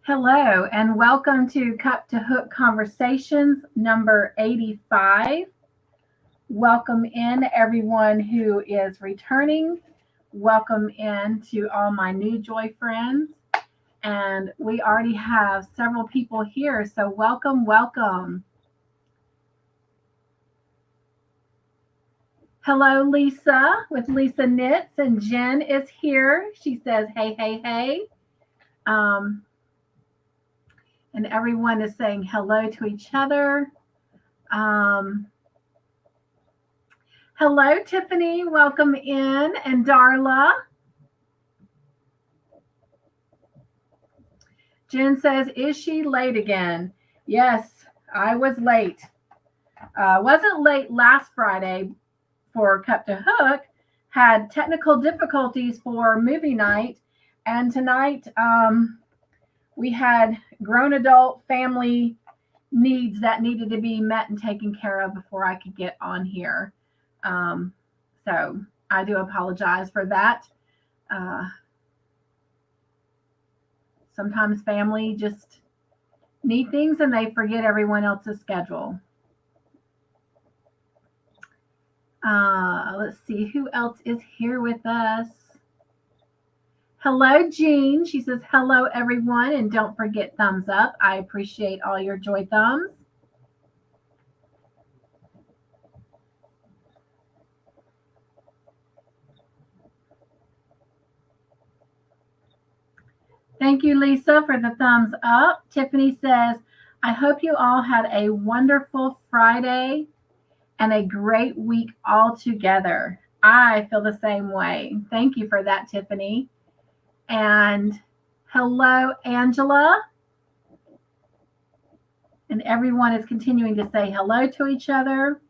Hello, and welcome to Cup2Hook Conversations number 85. Welcome in everyone who is returning. Welcome in to all my new Joy friends. And we already have several people here, so welcome, welcome. Hello, Lisa with Lisa Knits, and Jen is here. She says, hey, hey, hey. And everyone is saying hello to each other. Hello, Tiffany. Welcome in. And Darla. Jen says, is she late again? Yes, I was late. Wasn't late last Friday for Cup2Hook. Had technical difficulties for movie night. And tonight, we had grown adult family needs that needed to be met and taken care of before I could get on here. So I do apologize for that. Sometimes family just need things and they forget everyone else's schedule. Let's see who else is here with us. Hello, Jean. She says, hello, everyone. And don't forget thumbs up. I appreciate all your joy thumbs. Thank you, Lisa, for the thumbs up. Tiffany says, I hope you all had a wonderful Friday and a great week all together. I feel the same way. Thank you for that, Tiffany. And hello, Angela. And everyone is continuing to say hello to each other.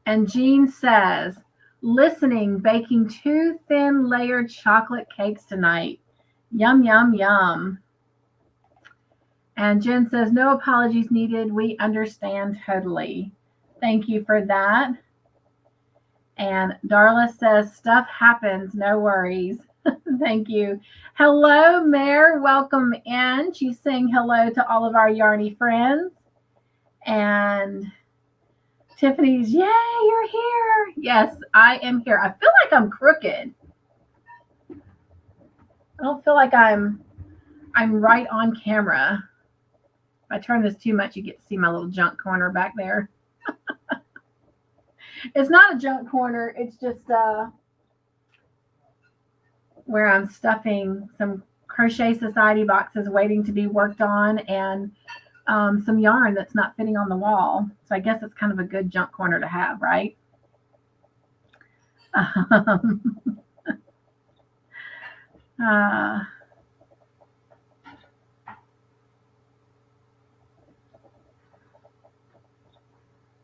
And Jean says, listening, baking 2 thin layered chocolate cakes tonight. Yum, yum, yum. And Jen says, no apologies needed. We understand totally. Thank you for that. And Darla says, stuff happens. No worries. Thank you. Hello, Mare. Welcome in. She's saying hello to all of our Yarny friends. And Tiffany's, yay, you're here. Yes, I am here. I feel like I'm crooked. I don't feel like I'm right on camera. If I turn this too much, you get to see my little junk corner back there. It's not a junk corner. It's just where I'm stuffing some Crochet Society boxes waiting to be worked on and some yarn that's not fitting on the wall. So I guess it's kind of a good junk corner to have, right?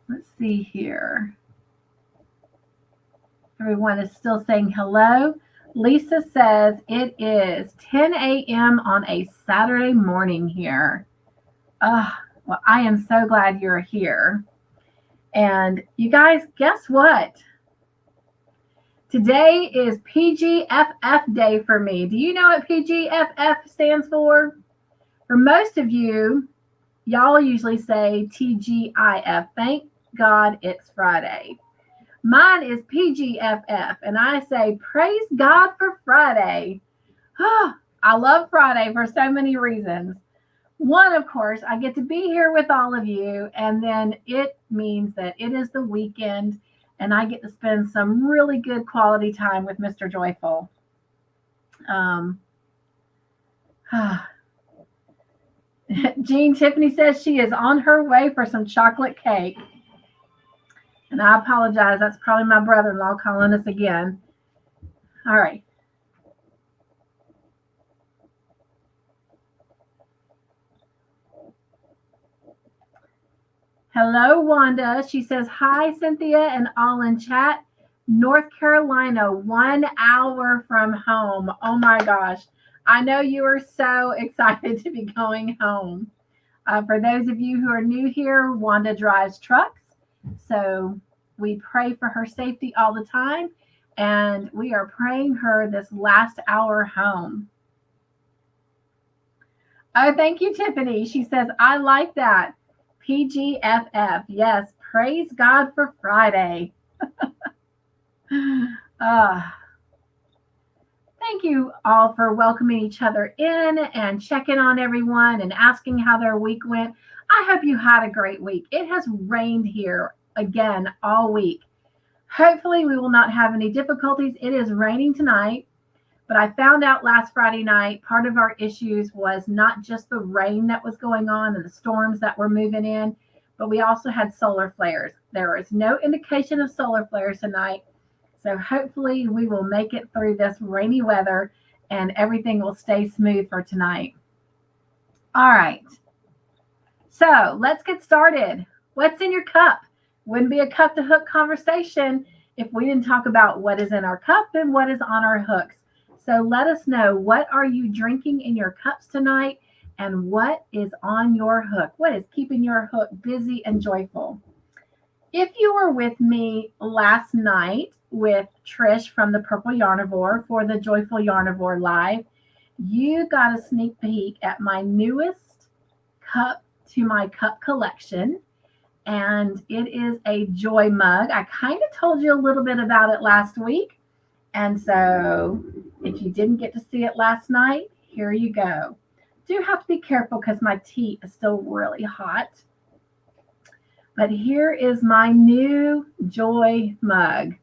Let's see here. Everyone is still saying hello. Lisa says it is 10 a.m. on a Saturday morning here. Well, I am so glad you're here. And you guys, guess what? Today is PGFF day for me. Do you know what PGFF stands for? For most of you, y'all usually say TGIF. Thank God it's Friday. Mine is PGFF, and I say, praise God for Friday. I love Friday for so many reasons. One, of course, I get to be here with all of you, and then it means that it is the weekend, and I get to spend some really good quality time with Mr. Joyful. Jean Tiffany says she is on her way for some chocolate cake. And I apologize. That's probably my brother-in-law calling us again. All right. Hello, Wanda. She says, hi, Cynthia, and all in chat. North Carolina, 1 hour from home. Oh, my gosh. I know you are so excited to be going home. For those of you who are new here, Wanda drives trucks. So we pray for her safety all the time. And we are praying her this last hour home. Oh, thank you, Tiffany. She says, I like that. PGFF. Yes, praise God for Friday. Thank you all for welcoming each other in and checking on everyone and asking how their week went. I hope you had a great week. It has rained here again all week. Hopefully, we will not have any difficulties. It is raining tonight, but I found out last Friday night part of our issues was not just the rain that was going on and the storms that were moving in, but we also had solar flares. There is no indication of solar flares tonight. So hopefully we will make it through this rainy weather and everything will stay smooth for tonight. All right. So let's get started. What's in your cup? Wouldn't be a Cup2Hook conversation if we didn't talk about what is in our cup and what is on our hooks. So let us know, what are you drinking in your cups tonight and what is on your hook? What is keeping your hook busy and joyful? If you were with me last night with Trish from the Purple Yarnivore for the Joyful Yarnivore Live, you got a sneak peek at my newest cup to my cup collection, and it is a joy mug. I kind of told you a little bit about it last week, and so if you didn't get to see it last night, here you go. Do have to be careful because my tea is still really hot. But here is my new joy mug.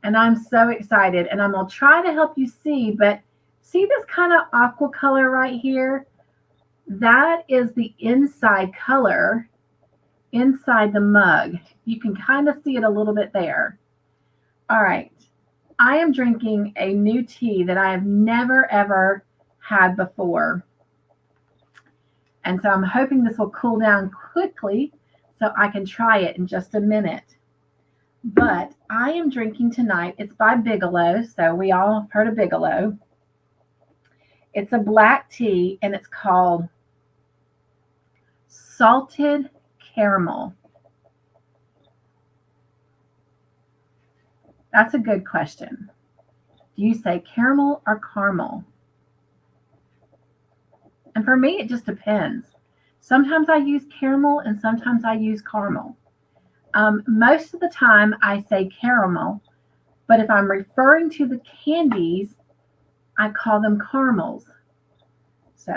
And I'm so excited. And I'm going to try to help you see. But see this kind of aqua color right here? That is the inside color inside the mug. You can kind of see it a little bit there. All right. I am drinking a new tea that I have never, ever had before. And so I'm hoping this will cool down quickly, so I can try it in just a minute. But I am drinking tonight, it's by Bigelow, so we all have heard of Bigelow. It's a black tea, and it's called Salted Caramel. That's a good question. Do you say caramel or caramel? And for me, it just depends. Sometimes I use caramel and sometimes I use caramel. Most of the time I say caramel, but if I'm referring to the candies, I call them caramels. So,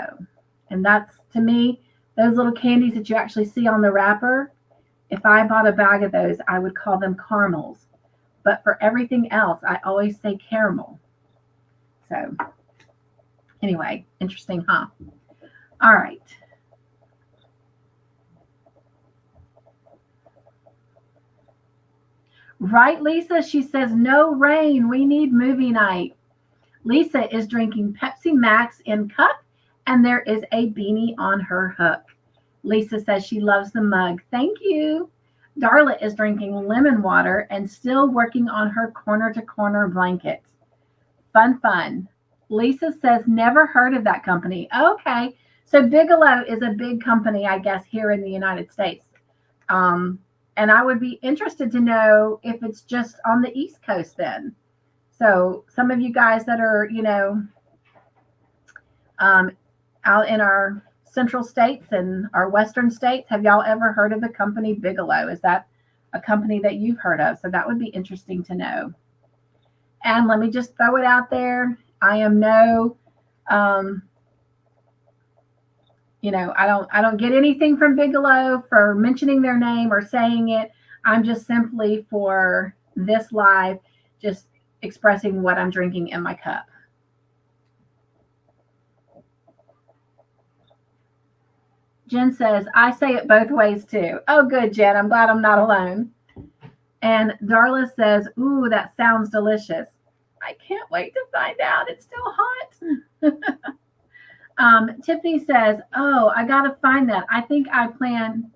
and that's, to me, those little candies that you actually see on the wrapper, if I bought a bag of those, I would call them caramels. But for everything else, I always say caramel. So, anyway, interesting, huh? All right. Right, Lisa? She says, no rain. We need movie night. Lisa is drinking Pepsi Max in cup, and there is a beanie on her hook. Lisa says she loves the mug. Thank you. Darla is drinking lemon water and still working on her corner-to-corner blanket. Fun, fun. Lisa says, never heard of that company. Okay. So Bigelow is a big company, I guess, here in the United States. And I would be interested to know if it's just on the East Coast then. So some of you guys that are, out in our central states and our western states, have y'all ever heard of the company Bigelow? Is that a company that you've heard of? So that would be interesting to know. And let me just throw it out there. I am no, I don't get anything from Bigelow for mentioning their name or saying it. I'm just simply, for this live, just expressing what I'm drinking in my cup. Jen says, I say it both ways too. Oh, good, Jen. I'm glad I'm not alone. And Darla says, ooh, that sounds delicious. I can't wait to find out. It's still hot. Tiffany says, oh, I got to find that. I think I plan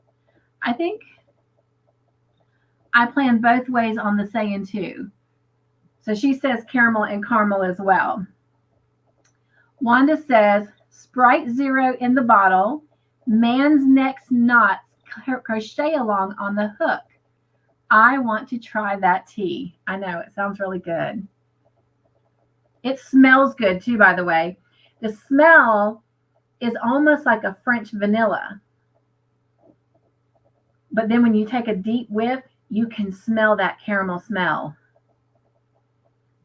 both ways on the saying too. So she says caramel and caramel as well. Wanda says, Sprite Zero in the bottle, man's next knots, crochet along on the hook. I want to try that tea. I know, it sounds really good. It smells good too, by the way. The smell is almost like a French vanilla. But then when you take a deep whiff, you can smell that caramel smell.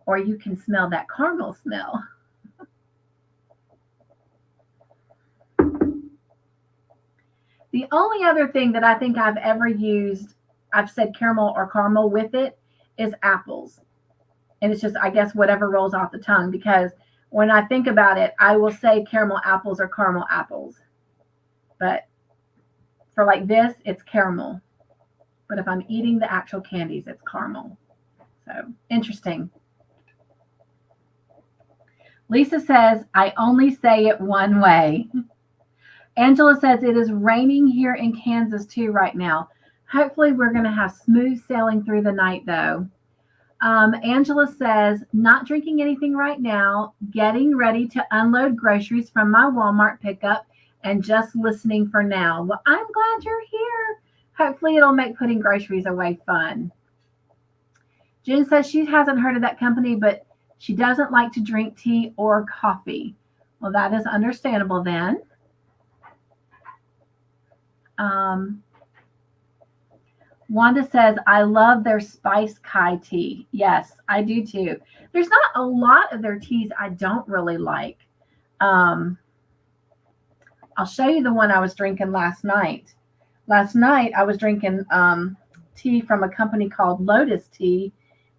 Or you can smell that caramel smell. The only other thing that I think I've ever used, I've said caramel or caramel with it, is apples. And it's just, I guess, whatever rolls off the tongue, because when I think about it, I will say caramel apples or caramel apples. But for like this, it's caramel. But if I'm eating the actual candies, it's caramel. So interesting. Lisa says, I only say it one way. Angela says, it is raining here in Kansas too right now. Hopefully we're going to have smooth sailing through the night though. Angela says, not drinking anything right now, getting ready to unload groceries from my Walmart pickup and just listening for now. Well, I'm glad you're here. Hopefully it'll make putting groceries away fun. Jen says she hasn't heard of that company, but she doesn't like to drink tea or coffee. Well, that is understandable then. Wanda says, I love their spice Kai tea. Yes, I do too. There's not a lot of their teas I don't really like. I'll show you the one I was drinking last night. Last night I was drinking tea from a company called Lotus Tea,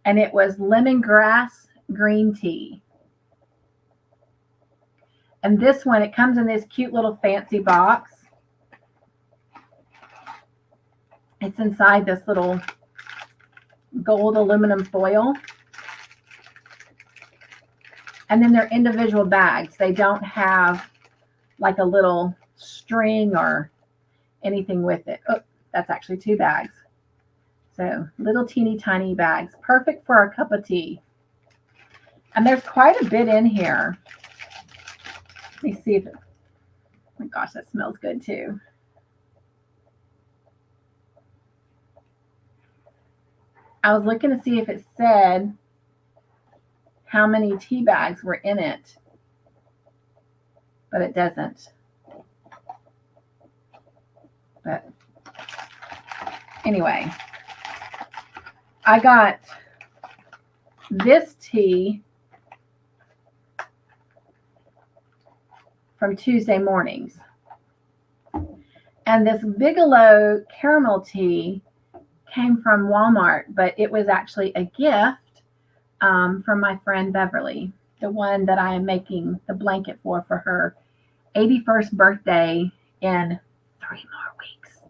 and it was lemongrass green tea. And this one, it comes in this cute little fancy box. It's inside this little gold aluminum foil. And then they're individual bags. They don't have like a little string or anything with it. Oh, that's actually 2 bags. So little teeny tiny bags. Perfect for a cup of tea. And there's quite a bit in here. Let me see if it, oh my gosh, that smells good too. I was looking to see if it said how many tea bags were in it, but it doesn't. But anyway, I got this tea from Tuesday Mornings. And this Bigelow caramel tea came from Walmart, but it was actually a gift from my friend Beverly, the one that I am making the blanket for her 81st birthday in 3 more weeks.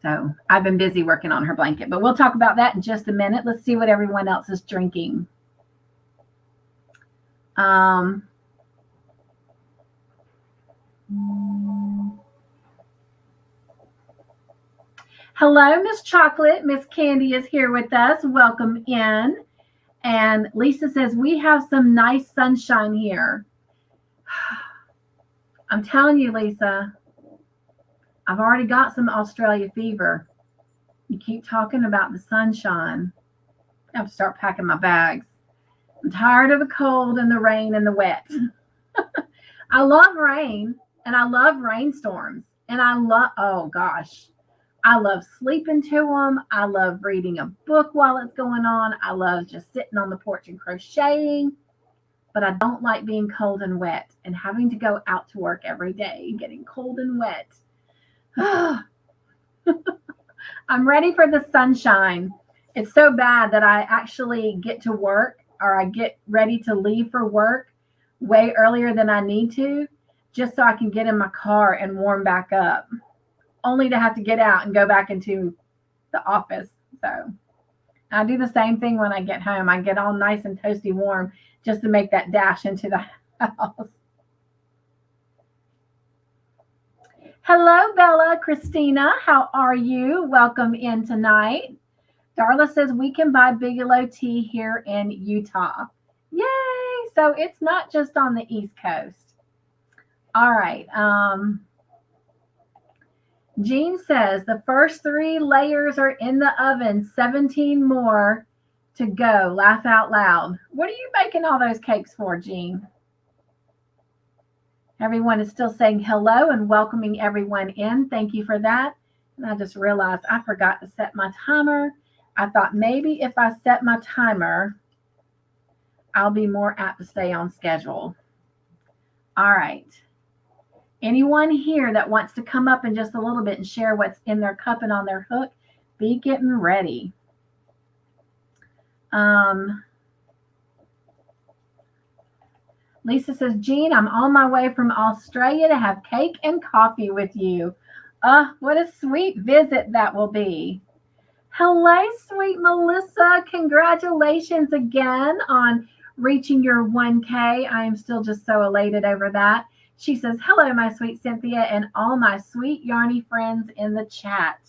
So I've been busy working on her blanket, but we'll talk about that in just a minute. Let's see what everyone else is drinking. Hello, Miss Chocolate. Miss Candy is here with us. Welcome in. And Lisa says, we have some nice sunshine here. I'm telling you, Lisa, I've already got some Australia fever. You keep talking about the sunshine. I have to start packing my bags. I'm tired of the cold and the rain and the wet. I love rain and I love rainstorms. And I love, oh gosh, I love sleeping to them. I love reading a book while it's going on. I love just sitting on the porch and crocheting. But I don't like being cold and wet and having to go out to work every day, getting cold and wet. I'm ready for the sunshine. It's so bad that I actually get to work, or I get ready to leave for work way earlier than I need to, just so I can get in my car and warm back up, only to have to get out and go back into the office. So I do the same thing when I get home. I get all nice and toasty warm just to make that dash into the house. Hello, Bella, Christina. How are you? Welcome in tonight. Darla says we can buy Bigelow tea here in Utah. Yay! So it's not just on the East Coast. All right. Jean says the first 3 layers are in the oven, 17 more to go. Laugh out loud. What are you making all those cakes for, Jean? Everyone is still saying hello and welcoming everyone in. Thank you for that. And I just realized I forgot to set my timer. I thought maybe if I set my timer, I'll be more apt to stay on schedule. All right. Anyone here that wants to come up in just a little bit and share what's in their cup and on their hook, be getting ready. Lisa says, Jean, I'm on my way from Australia to have cake and coffee with you. What a sweet visit that will be. Hello, sweet Melissa. Congratulations again on reaching your 1K. I am still just so elated over that. She says, hello, my sweet Cynthia and all my sweet Yarny friends in the chat.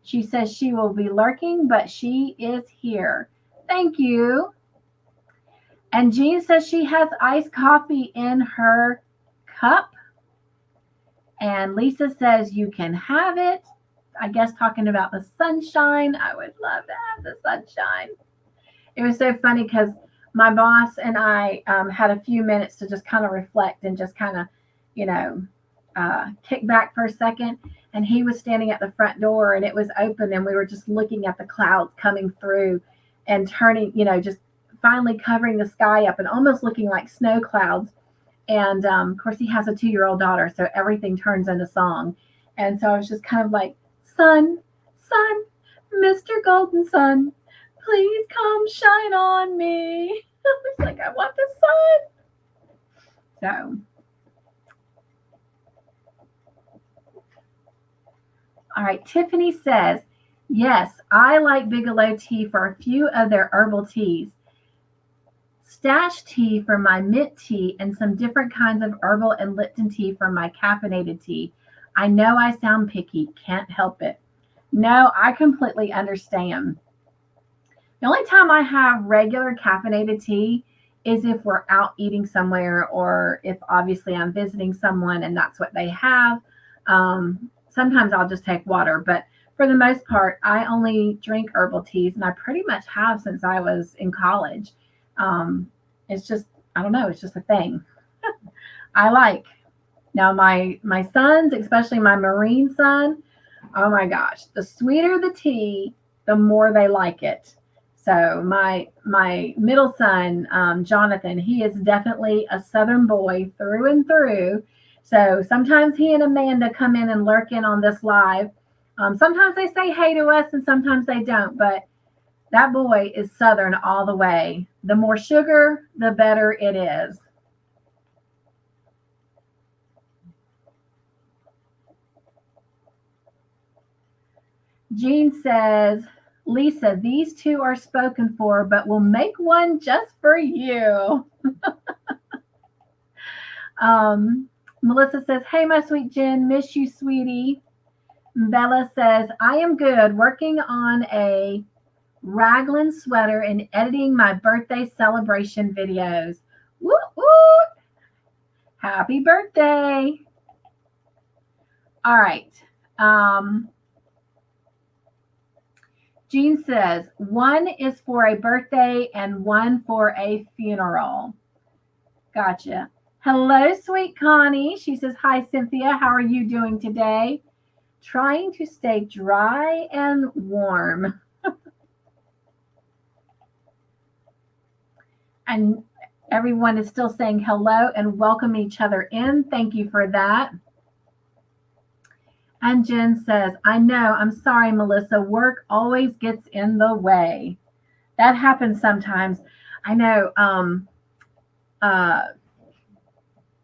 She says she will be lurking, but she is here. Thank you. And Jean says she has iced coffee in her cup. And Lisa says you can have it. I guess talking about the sunshine. I would love to have the sunshine. It was so funny because my boss and I had a few minutes to just kind of reflect and just kind of, kick back for a second. And he was standing at the front door and it was open and we were just looking at the clouds coming through and turning, just finally covering the sky up and almost looking like snow clouds. And of course, he has a 2-year-old daughter, so everything turns into song. And so I was just kind of like, sun, sun, Mr. Golden Sun, please come shine on me. I was like, I want the sun. So, all right, Tiffany says, yes, I like Bigelow tea for a few of their herbal teas. Stash tea for my mint tea and some different kinds of herbal and Lipton tea for my caffeinated tea. I know I sound picky, can't help it. No, I completely understand. The only time I have regular caffeinated tea is if we're out eating somewhere or if obviously I'm visiting someone and that's what they have. Sometimes I'll just take water, but for the most part, I only drink herbal teas and I pretty much have since I was in college. It's just, I don't know, it's just a thing I like. Now my sons, especially my Marine son, oh my gosh, the sweeter the tea, the more they like it. So my middle son, Jonathan, he is definitely a Southern boy through and through. So sometimes he and Amanda come in and lurk in on this live. Sometimes they say hey to us and sometimes they don't, but that boy is Southern all the way. The more sugar, the better it is. Jean says, Lisa, these two are spoken for, but we'll make one just for you. Melissa says, hey, my sweet Jen, miss you, sweetie. Bella says, I am good, working on a raglan sweater and editing my birthday celebration videos. Woo woo! Happy birthday! All right. Jean says, one is for a birthday and one for a funeral. Gotcha. Hello, sweet Connie. She says, hi, Cynthia. How are you doing today? Trying to stay dry and warm. And everyone is still saying hello and welcome each other in. Thank you for that. And Jen says, I know, I'm sorry, Melissa, work always gets in the way. That happens sometimes. I know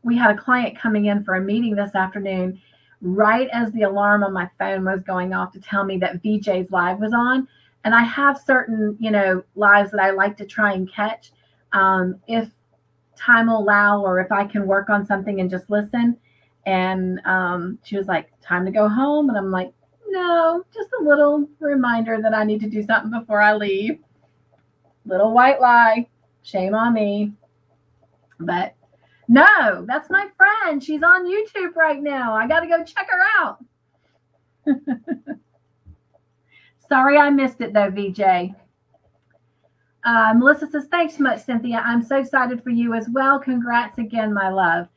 we had a client coming in for a meeting this afternoon, right as the alarm on my phone was going off to tell me that VJ's live was on. And I have certain, lives that I like to try and catch if time will allow or if I can work on something and just listen. And she was like, time to go home. And I'm like, no, just a little reminder that I need to do something before I leave. Little white lie. Shame on me. But no, that's my friend. She's on YouTube right now. I got to go check her out. Sorry I missed it though, VJ. Melissa says, thanks so much, Cynthia. I'm so excited for you as well. Congrats again, my love.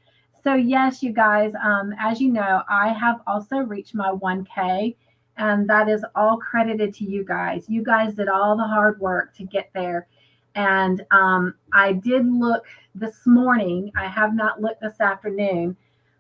So yes, you guys, as you know, I have also reached my 1K, and that is all credited to you guys. You guys did all the hard work to get there. And I did look this morning. I have not looked this afternoon,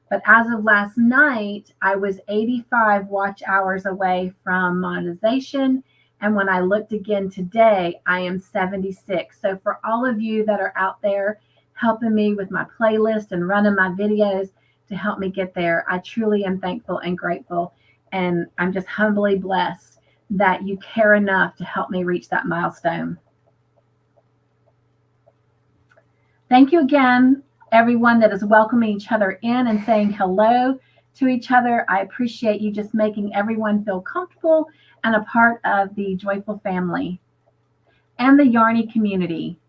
but as of last night, I was 85 watch hours away from monetization. And when I looked again today, I am 76. So for all of you that are out there helping me with my playlist and running my videos to help me get there, I truly am thankful and grateful. And I'm just humbly blessed that you care enough to help me reach that milestone. Thank you again, everyone that is welcoming each other in and saying hello to each other. I appreciate you just making everyone feel comfortable and a part of the Joyful family and the Yarny community.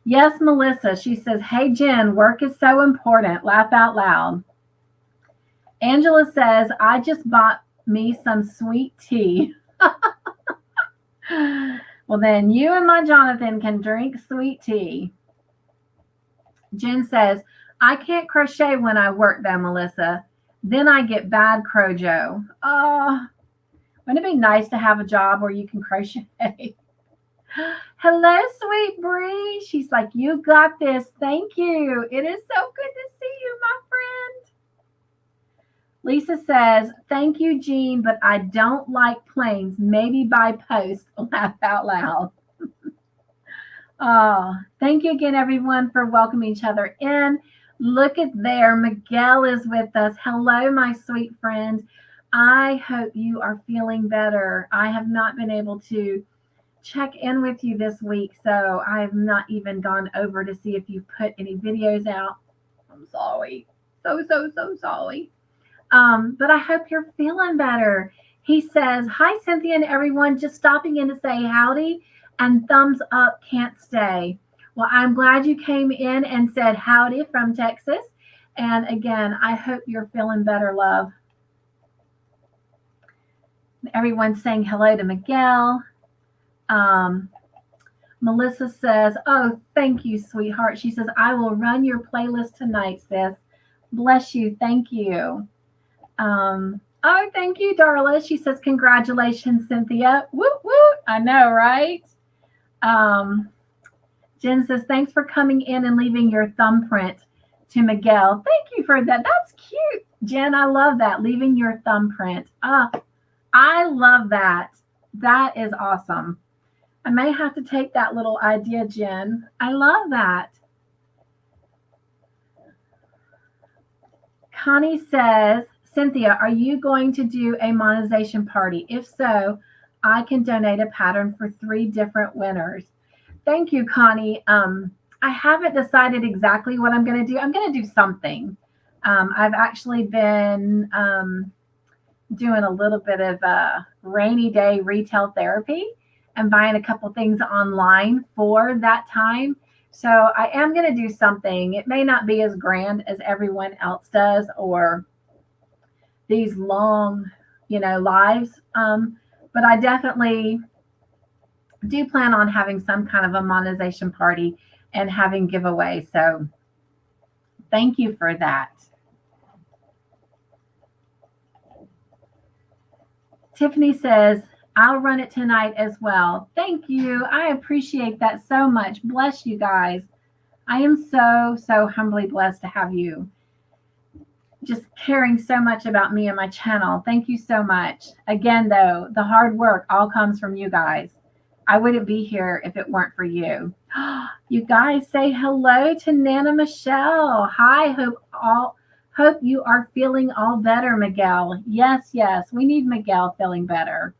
Yes, Melissa, she says, hey, Jen, work is so important. Laugh out loud. Angela says, I just bought me some sweet tea. Well, then you and my Jonathan can drink sweet tea. Jen says, I can't crochet when I work though, Melissa. Then I get bad crojo. Oh, wouldn't it be nice to have a job where you can crochet? Hello, sweet Bree. She's like, you got this. Thank you. It is so good to see you, my friend. Lisa says, thank you, Jean, but I don't like planes. Maybe by post. Laugh out loud. Oh, thank you again, everyone, for welcoming each other in. Look at there. Miguel is with us. Hello, my sweet friend. I hope you are feeling better. I have not been able to check in with you this week, so I have not even gone over to see if you put any videos out. I'm sorry. So sorry. But I hope you're feeling better. He says, hi, Cynthia and everyone. Just stopping in to say howdy and thumbs up, can't stay. Well, I'm glad you came in and said howdy from Texas. And again, I hope you're feeling better, love. Everyone's saying hello to Miguel. Melissa says, oh, thank you, sweetheart. She says, I will run your playlist tonight, sis. Bless you. Thank you. Oh, thank you, Darla. She says, congratulations, Cynthia. Woot, woot. I know, right? Jen says, thanks for coming in and leaving your thumbprint to Miguel. Thank you for that. That's cute. Jen, I love that. Leaving your thumbprint. I love that. That is awesome. I may have to take that little idea, Jen. I love that. Connie says, Cynthia, are you going to do a monetization party? If so, I can donate a pattern for 3 different winners. Thank you, Connie. I haven't decided exactly what I'm going to do. I'm going to do something. I've actually been doing a little bit of rainy day retail therapy and buying a couple things online for that time. So I am going to do something. It may not be as grand as everyone else does or these long, lives. But I definitely do plan on having some kind of a monetization party and having giveaways. So thank you for that. Tiffany says, I'll run it tonight as well. Thank you. I appreciate that so much. Bless you guys. I am so humbly blessed to have you just caring so much about me and my channel. Thank you so much. Again, though, the hard work all comes from you guys. I wouldn't be here if it weren't for you. You guys say hello to Nana Michelle. Hi, hope you are feeling all better, Miguel. Yes, we need Miguel feeling better.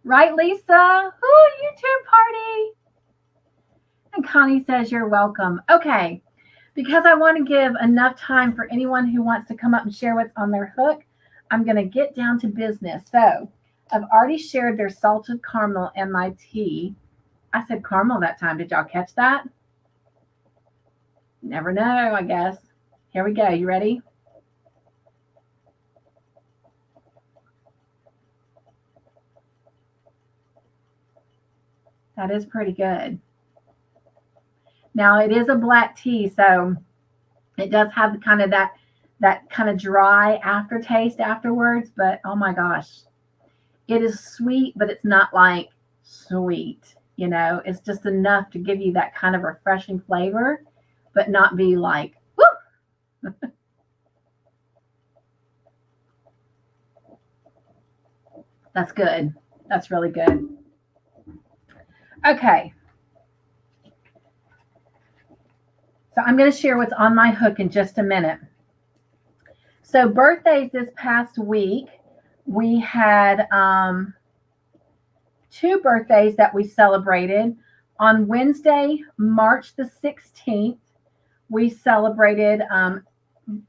Right, Lisa? Ooh, YouTube party. And Connie says you're welcome. Okay, because I want to give enough time for anyone who wants to come up and share what's on their hook, I'm going to get down to business. So I've already shared their salted caramel and my tea. I said caramel that time. Did y'all catch that? Never know, I guess. Here we go. You ready? That is pretty good. Now it is a black tea, so it does have kind of that kind of dry aftertaste afterwards, but oh my gosh, it is sweet, but it's not like sweet. It's just enough to give you that kind of refreshing flavor, but not be like, whoo. That's good. That's really good. Okay. So I'm going to share what's on my hook in just a minute. So birthdays this past week, we had 2 birthdays that we celebrated. On Wednesday, March the 16th, we celebrated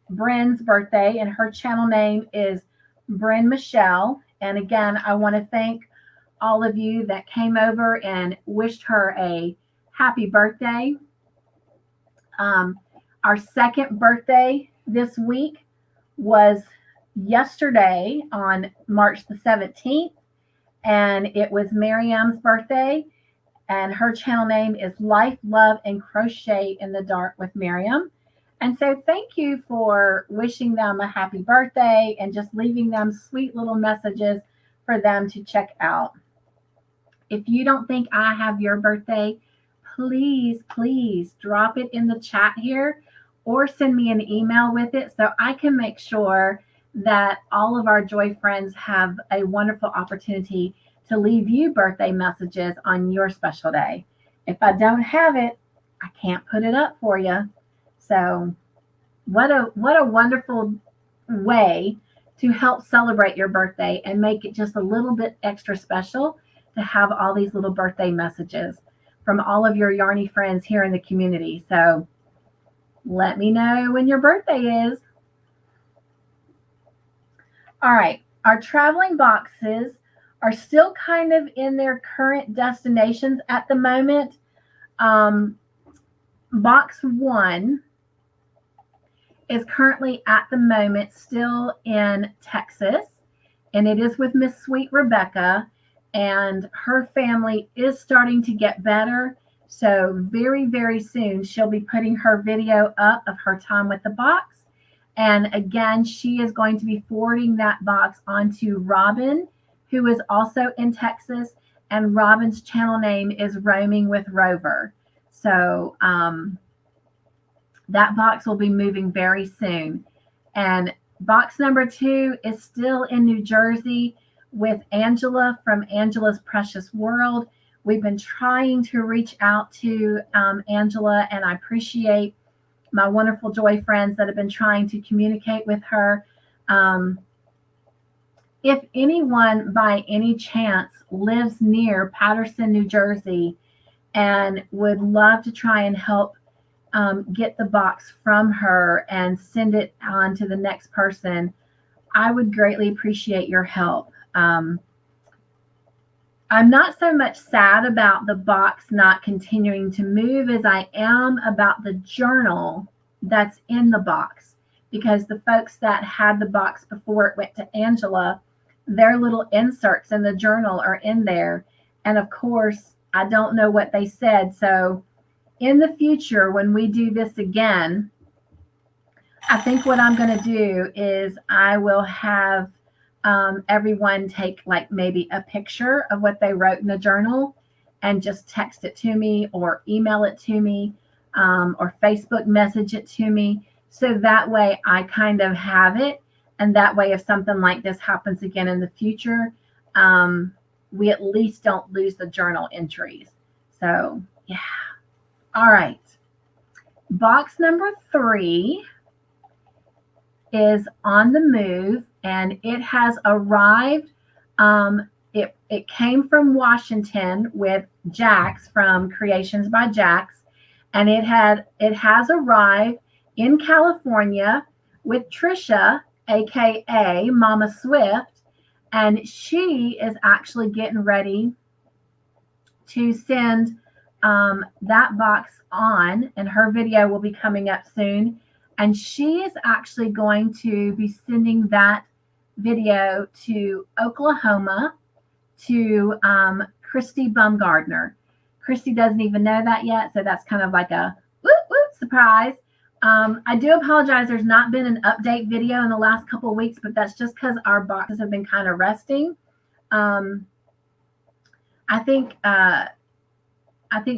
Bryn's birthday, and her channel name is Bryn Michelle. And again, I want to thank all of you that came over and wished her a happy birthday. Our second birthday this week was yesterday on March the 17th, and it was Miriam's birthday, and her channel name is Life, Love, and Crochet in the Dark with Miriam. And so thank you for wishing them a happy birthday and just leaving them sweet little messages for them to check out. If you don't think I have your birthday, please drop it in the chat here or send me an email with it so I can make sure that all of our Joy friends have a wonderful opportunity to leave you birthday messages on your special day. If I don't have it, I can't put it up for you. So what a wonderful way to help celebrate your birthday and make it just a little bit extra special to have all these little birthday messages from all of your Yarny friends here in the community. So let me know when your birthday is. All right, our traveling boxes are still kind of in their current destinations at the moment. Box 1 is currently at the moment still in Texas, and it is with Miss Sweet Rebecca, and her family is starting to get better. So very, very soon she'll be putting her video up of her time with the box. And again, she is going to be forwarding that box onto Robin, who is also in Texas, and Robin's channel name is Roaming with Rover. So that box will be moving very soon. And box number 2 is still in New Jersey with Angela from Angela's Precious World. We've been trying to reach out to Angela, and I appreciate my wonderful Joy friends that have been trying to communicate with her. If anyone by any chance lives near Paterson, New Jersey, and would love to try and help get the box from her and send it on to the next person, I would greatly appreciate your help. I'm not so much sad about the box not continuing to move as I am about the journal that's in the box, because the folks that had the box before it went to Angela, their little inserts in the journal are in there. And of course, I don't know what they said. So in the future, when we do this again, I think what I'm going to do is I will have everyone take like maybe a picture of what they wrote in the journal and just text it to me or email it to me or Facebook message it to me. So that way I kind of have it. And that way, if something like this happens again in the future, we at least don't lose the journal entries. So yeah. All right. Box number 3 is on the move, and it has arrived. It came from Washington with Jax from Creations by Jax, and it has arrived in California with Trisha, aka Mama Swift, and she is actually getting ready to send that box on, and her video will be coming up soon. And she is actually going to be sending that video to Oklahoma to Christy Bumgardner. Christy doesn't even know that yet, so that's kind of like a whoop, whoop, surprise. I do apologize. There's not been an update video in the last couple of weeks, but that's just because our boxes have been kind of resting. I think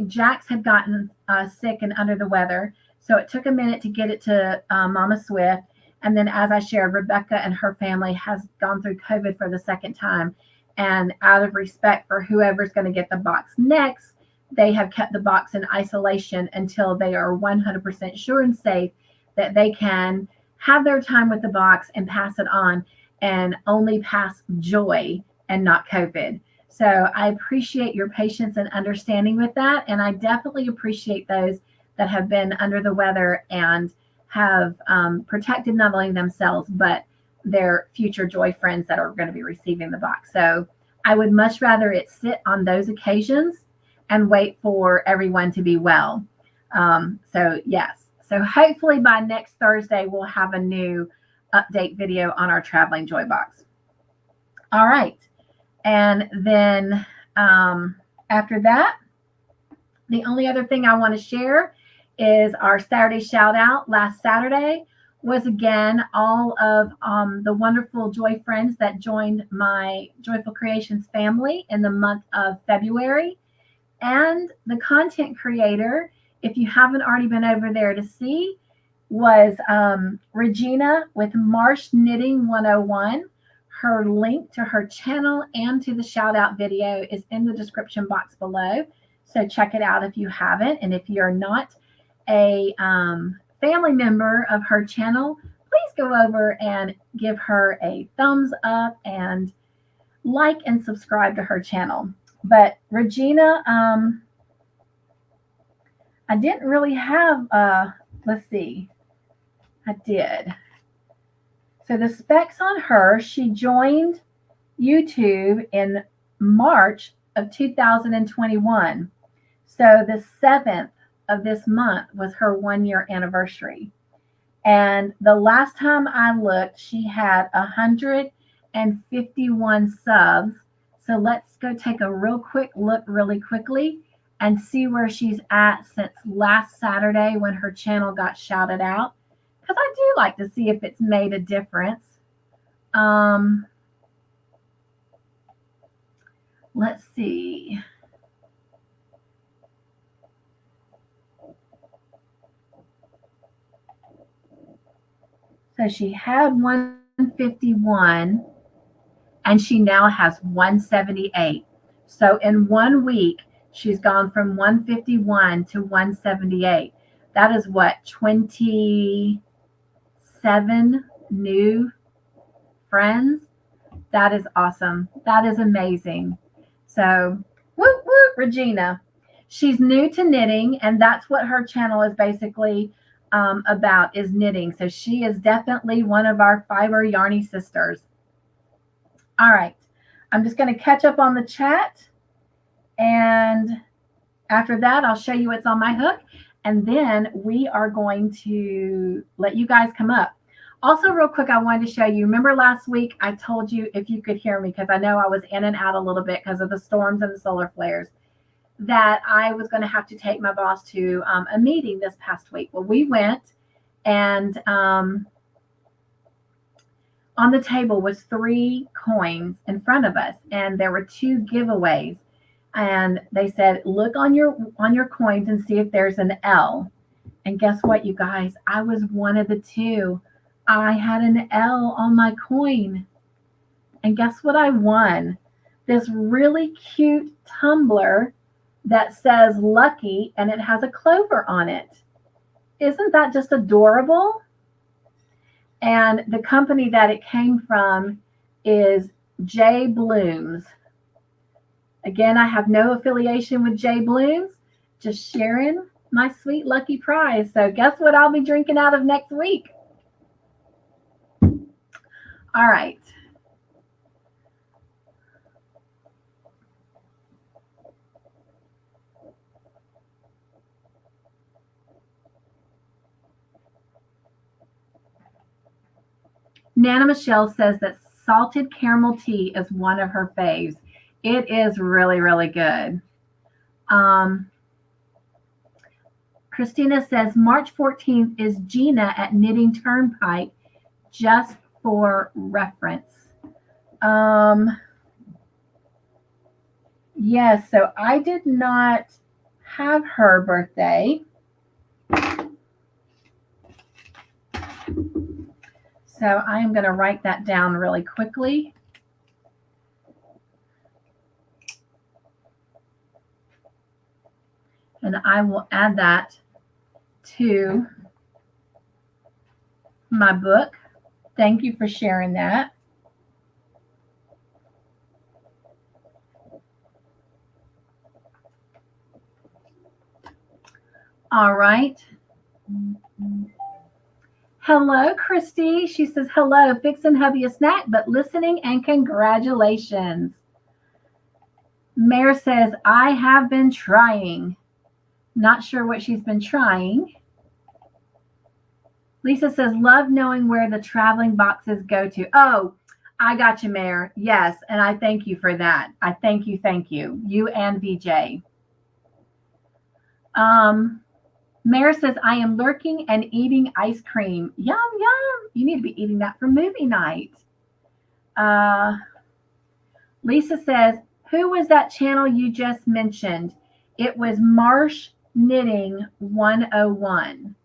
Jax had gotten sick and under the weather, so it took a minute to get it to Mama Swift. And then, as I shared, Rebecca and her family has gone through COVID for the second time. And out of respect for whoever's going to get the box next, they have kept the box in isolation until they are 100% sure and safe that they can have their time with the box and pass it on, and only pass joy and not COVID. So I appreciate your patience and understanding with that. And I definitely appreciate those that have been under the weather and have protected not only themselves, but their future joy friends that are going to be receiving the box. So I would much rather it sit on those occasions and wait for everyone to be well. So yes. So hopefully by next Thursday, we'll have a new update video on our Traveling Joy box. All right. And then after that, the only other thing I want to share is our Saturday shout out. Last Saturday was again all of the wonderful Joy friends that joined my Joyful Creations family in the month of February. And the content creator, if you haven't already been over there to see, was Regina with Marsh Knitting 101. Her link to her channel and to the shout out video is in the description box below. So check it out if you haven't. And if you're not a family member of her channel, please go over and give her a thumbs up and like and subscribe to her channel. But Regina, I didn't really have, let's see, I did. So the specs on her, she joined YouTube in March of 2021. So the 7th of this month was her 1-year anniversary. And the last time I looked, she had 151 subs. So let's go take a real quick look really quickly and see where she's at since last Saturday when her channel got shouted out. Because I do like to see if it's made a difference. Let's see. So she had 151 and she now has 178. So in 1 week, she's gone from 151 to 178. That is what, 27 new friends? That is awesome. That is amazing. So, whoop, whoop, Regina. She's new to knitting, and that's what her channel is basically about, is knitting. So she is definitely one of our Fiber Yarny sisters. All right. I'm just going to catch up on the chat. And after that, I'll show you what's on my hook. And then we are going to let you guys come up. Also, real quick, I wanted to show you. Remember last week, I told you, if you could hear me, because I know I was in and out a little bit because of the storms and the solar flares, that I was going to have to take my boss to a meeting this past week. Well, we went, and on the table was 3 coins in front of us, and there were 2 giveaways. And they said, look on your coins and see if there's an L. And guess what, you guys? I was one of the 2. I had an L on my coin. And guess what I won? This really cute tumbler that says Lucky, and it has a clover on it. Isn't that just adorable? And the company that it came from is J Blooms. Again, I have no affiliation with J Blooms, just sharing my sweet lucky prize. So guess what I'll be drinking out of next week? All right. Nana Michelle says that salted caramel tea is one of her faves. It is really, really good. Christina says March 14th is Gina at Knitting Turnpike, just for reference. Yes, so I did not have her birthday. So I am going to write that down really quickly. And I will add that to my book. Thank you for sharing that. All right. Hello, Christy. She says, hello, fixing hubby a snack, but listening and congratulations. Mare says, I have been trying. Not sure what she's been trying. Lisa says, love knowing where the traveling boxes go to. Oh, I got you, Mare. Yes, and I thank you for that. I thank you. You and VJ. Mare says, I am lurking and eating ice cream. Yum, yum. You need to be eating that for movie night. Lisa says, who was that channel you just mentioned? It was Marsh Knitting 101.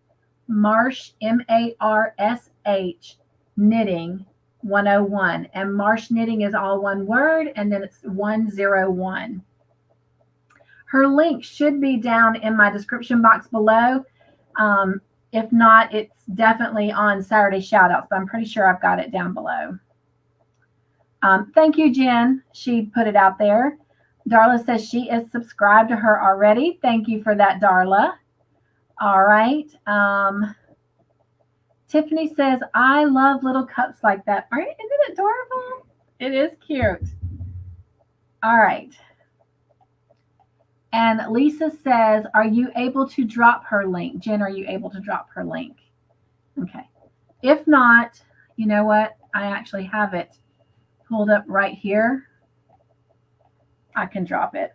Marsh, M-A-R-S-H, Knitting 101. And Marsh Knitting is all one word, and then it's 101. Her link should be down in my description box below. If not, it's definitely on Saturday Shoutouts, but I'm pretty sure I've got it down below. Thank you, Jen. She put it out there. Darla says she is subscribed to her already. Thank you for that, Darla. All right. Tiffany says, I love little cups like that. Isn't it adorable? It is cute. All right. And Lisa says, are you able to drop her link? Jen, are you able to drop her link? Okay. If not, you know what? I actually have it pulled up right here. I can drop it.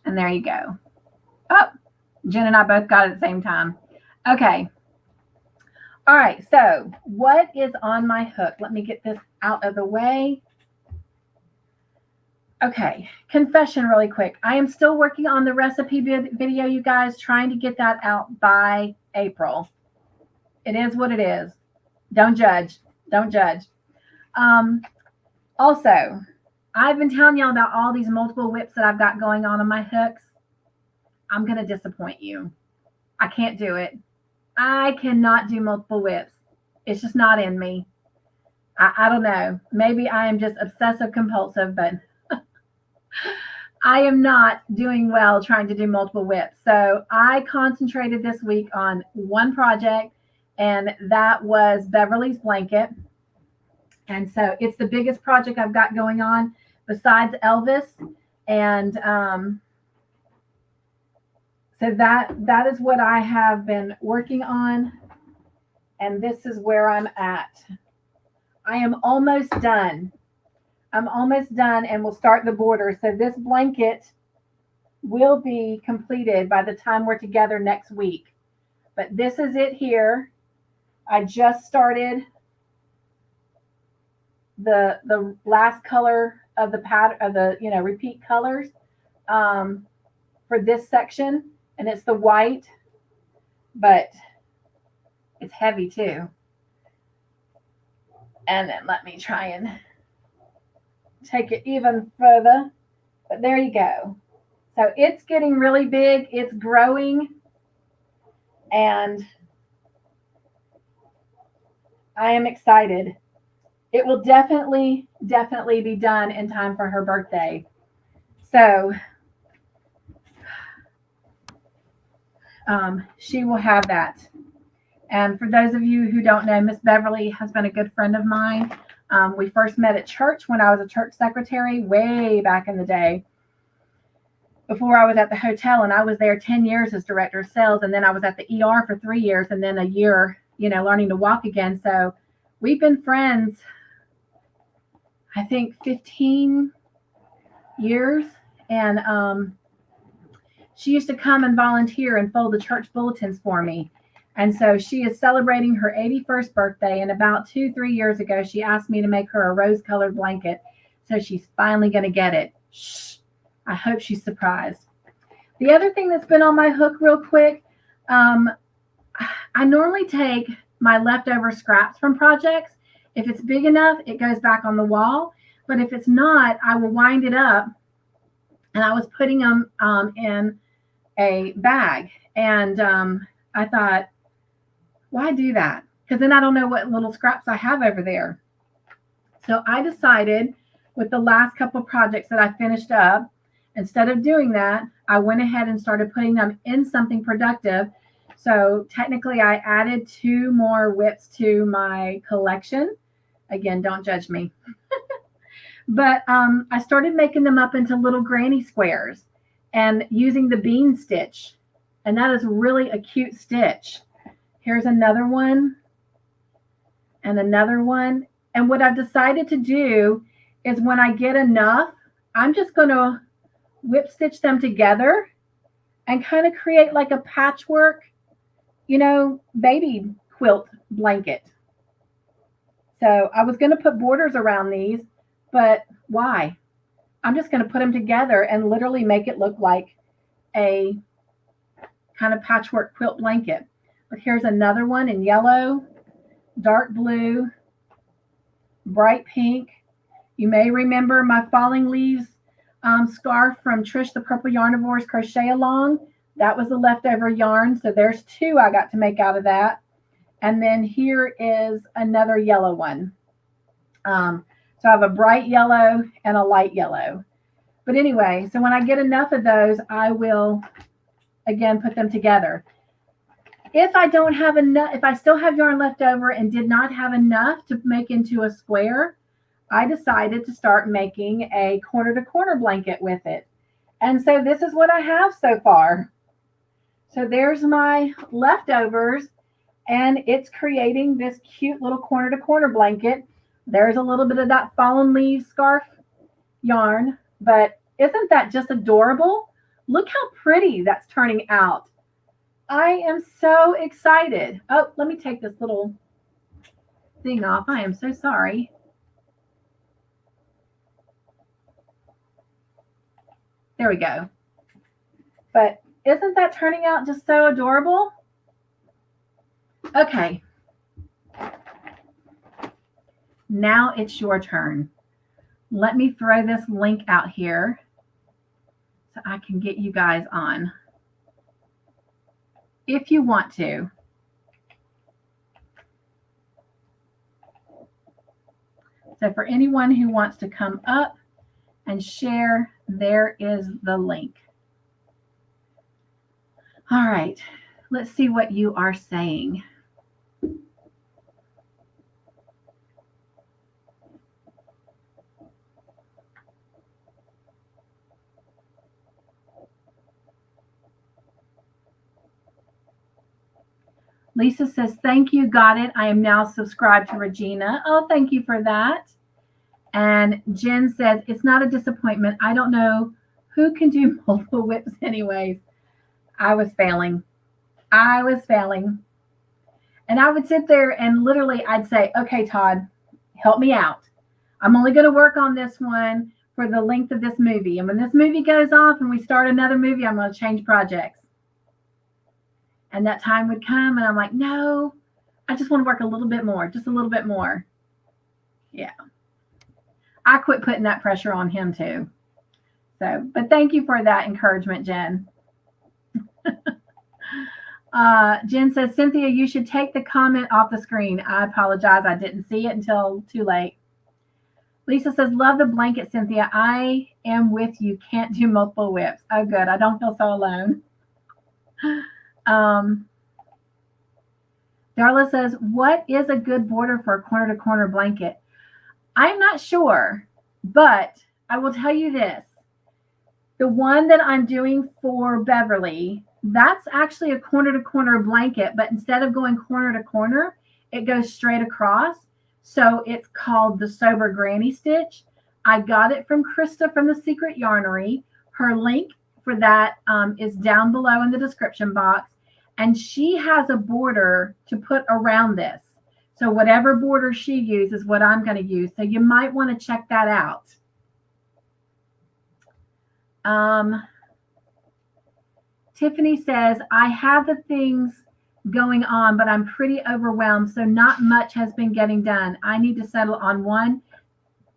And there you go. Oh, Jen and I both got it at the same time. Okay. All right. So what is on my hook? Let me get this out of the way. Okay. Confession really quick. I am still working on the recipe video, you guys, trying to get that out by April. It is what it is. Don't judge. Don't judge. Also, I've been telling y'all about all these multiple whips that I've got going on my hooks. I'm going to disappoint you. I can't do it. I cannot do multiple whips. It's just not in me. I don't know. Maybe I am just obsessive compulsive, but I am not doing well trying to do multiple whips. So I concentrated this week on one project, and that was Beverly's blanket. And so it's the biggest project I've got going on besides Elvis. And so that is what I have been working on. And this is where I'm at. I am almost done. I'm almost done, and we'll start the border. So this blanket will be completed by the time we're together next week. But this is it here. I just started the last color of the pattern of the repeat colors for this section, and it's the white, but it's heavy too. And then let me try and take it even further. But there you go. So it's getting really big. It's growing. And I am excited. It will definitely be done in time for her birthday. So she will have that. And for those of you who don't know, Miss Beverly has been a good friend of mine. We first met at church when I was a church secretary way back in the day, before I was at the hotel, and I was there 10 years as director of sales. And then I was at the ER for 3 years and then a year, learning to walk again. So we've been friends, I think 15 years. And she used to come and volunteer and fold the church bulletins for me. And so she is celebrating her 81st birthday. And about 2-3 years ago, she asked me to make her a rose-colored blanket. So she's finally going to get it. Shh. I hope she's surprised. The other thing that's been on my hook real quick, I normally take my leftover scraps from projects. If it's big enough, it goes back on the wall. But if it's not, I will wind it up. And I was putting them in a bag. And I thought, why do that? Because then I don't know what little scraps I have over there. So I decided with the last couple of projects that I finished up, instead of doing that, I went ahead and started putting them in something productive. So technically, I added 2 more whips to my collection. Again, don't judge me. But I started making them up into little granny squares and using the bean stitch. And that is really a cute stitch. Here's another one and another one. And what I've decided to do is when I get enough, I'm just going to whip stitch them together and kind of create like a patchwork, baby quilt blanket. So I was going to put borders around these, but why? I'm just going to put them together and literally make it look like a kind of patchwork quilt blanket. But here's another one in yellow, dark blue, bright pink. You may remember my falling leaves scarf from Trish the Purple Yarnivore's Crochet Along. That was the leftover yarn. So there's 2 I got to make out of that. And then here is another yellow one. So I have a bright yellow and a light yellow. But anyway, so when I get enough of those, I will, again, put them together. If I don't have enough, if I still have yarn left over and did not have enough to make into a square, I decided to start making a corner to corner blanket with it. And so this is what I have so far. So there's my leftovers, and it's creating this cute little corner to corner blanket. There's a little bit of that fallen leaves scarf yarn, but isn't that just adorable? Look how pretty that's turning out. I am so excited. Oh, let me take this little thing off. I am so sorry. There we go. But isn't that turning out just so adorable? Okay. Now it's your turn. Let me throw this link out here so I can get you guys on, if you want to. So for anyone who wants to come up and share, there is the link. All right, let's see what you are saying. Lisa says, thank you, got it. I am now subscribed to Regina. Oh, thank you for that. And Jen says, it's not a disappointment. I don't know who can do multiple whips anyways. I was failing. And I would sit there and literally I'd say, okay, Todd, help me out. I'm only going to work on this one for the length of this movie. And when this movie goes off and we start another movie, I'm going to change projects. And that time would come and I'm like, no, I just want to work a little bit more, just a little bit more. Yeah. I quit putting that pressure on him too. So, but thank you for that encouragement, Jen. Jen says, Cynthia, you should take the comment off the screen. I apologize. I didn't see it until too late. Lisa says, love the blanket, Cynthia. I am with you. Can't do multiple whips. Oh, good. I don't feel so alone. Darla says, what is a good border for a corner to corner blanket? I'm not sure, but I will tell you this. The one that I'm doing for Beverly, that's actually a corner to corner blanket, but instead of going corner to corner, it goes straight across. So it's called the Sober Granny Stitch. I got it from Krista from the Secret Yarnery. Her link for that is down below in the description box. And she has a border to put around this. So whatever border she uses is what I'm going to use. So you might want to check that out. Tiffany says, I have the things going on, but I'm pretty overwhelmed. So not much has been getting done. I need to settle on one.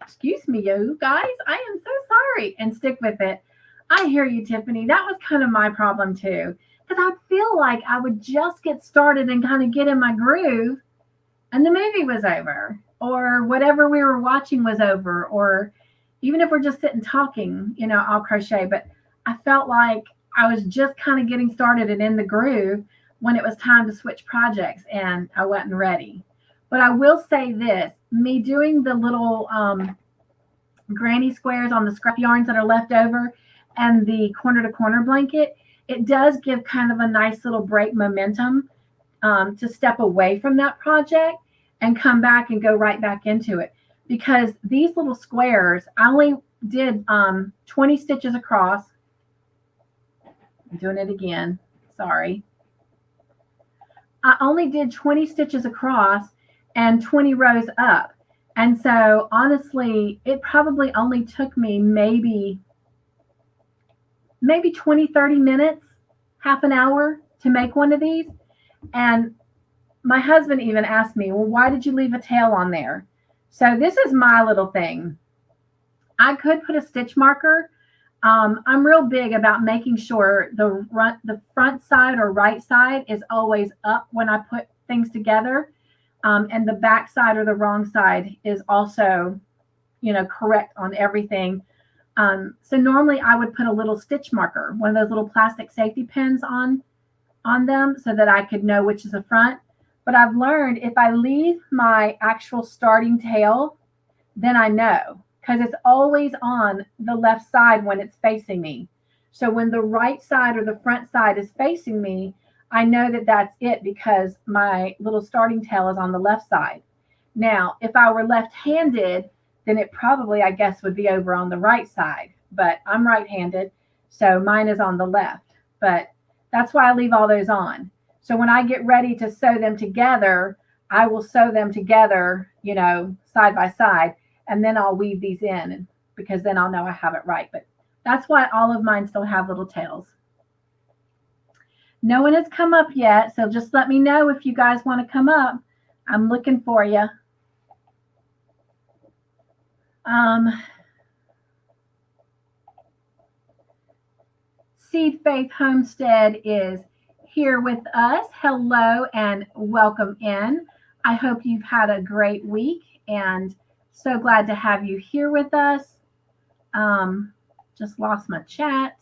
Excuse me, you guys. I am so sorry. And stick with it. I hear you, Tiffany. That was kind of my problem too. Because I feel like I would just get started and kind of get in my groove and the movie was over, or whatever we were watching was over, or even if we're just sitting talking, I'll crochet. But I felt like I was just kind of getting started and in the groove when it was time to switch projects, and I wasn't ready. But I will say this, me doing the little granny squares on the scrap yarns that are left over and the corner to corner blanket, it does give kind of a nice little break momentum to step away from that project and come back and go right back into it. Because these little squares, I only did 20 stitches across. I'm doing it again. Sorry. I only did 20 stitches across and 20 rows up. And so honestly, it probably only took me maybe 20, 30 minutes, half an hour to make one of these. And my husband even asked me, well, why did you leave a tail on there? So this is my little thing. I could put a stitch marker. I'm real big about making sure the front side or right side is always up when I put things together. And the back side or the wrong side is also, correct on everything. So normally I would put a little stitch marker, one of those little plastic safety pins on them so that I could know which is the front. But I've learned if I leave my actual starting tail, then I know, because it's always on the left side when it's facing me. So when the right side or the front side is facing me, I know that that's it because my little starting tail is on the left side. Now, if I were left-handed, then it probably, I guess, would be over on the right side. But I'm right-handed, so mine is on the left. But that's why I leave all those on. So when I get ready to sew them together, I will sew them together, side by side, and then I'll weave these in because then I'll know I have it right. But that's why all of mine still have little tails. No one has come up yet, so just let me know if you guys want to come up. I'm looking for you. Seed Faith Homestead is here with us. Hello and welcome in. I hope you've had a great week and so glad to have you here with us. Just lost my chat.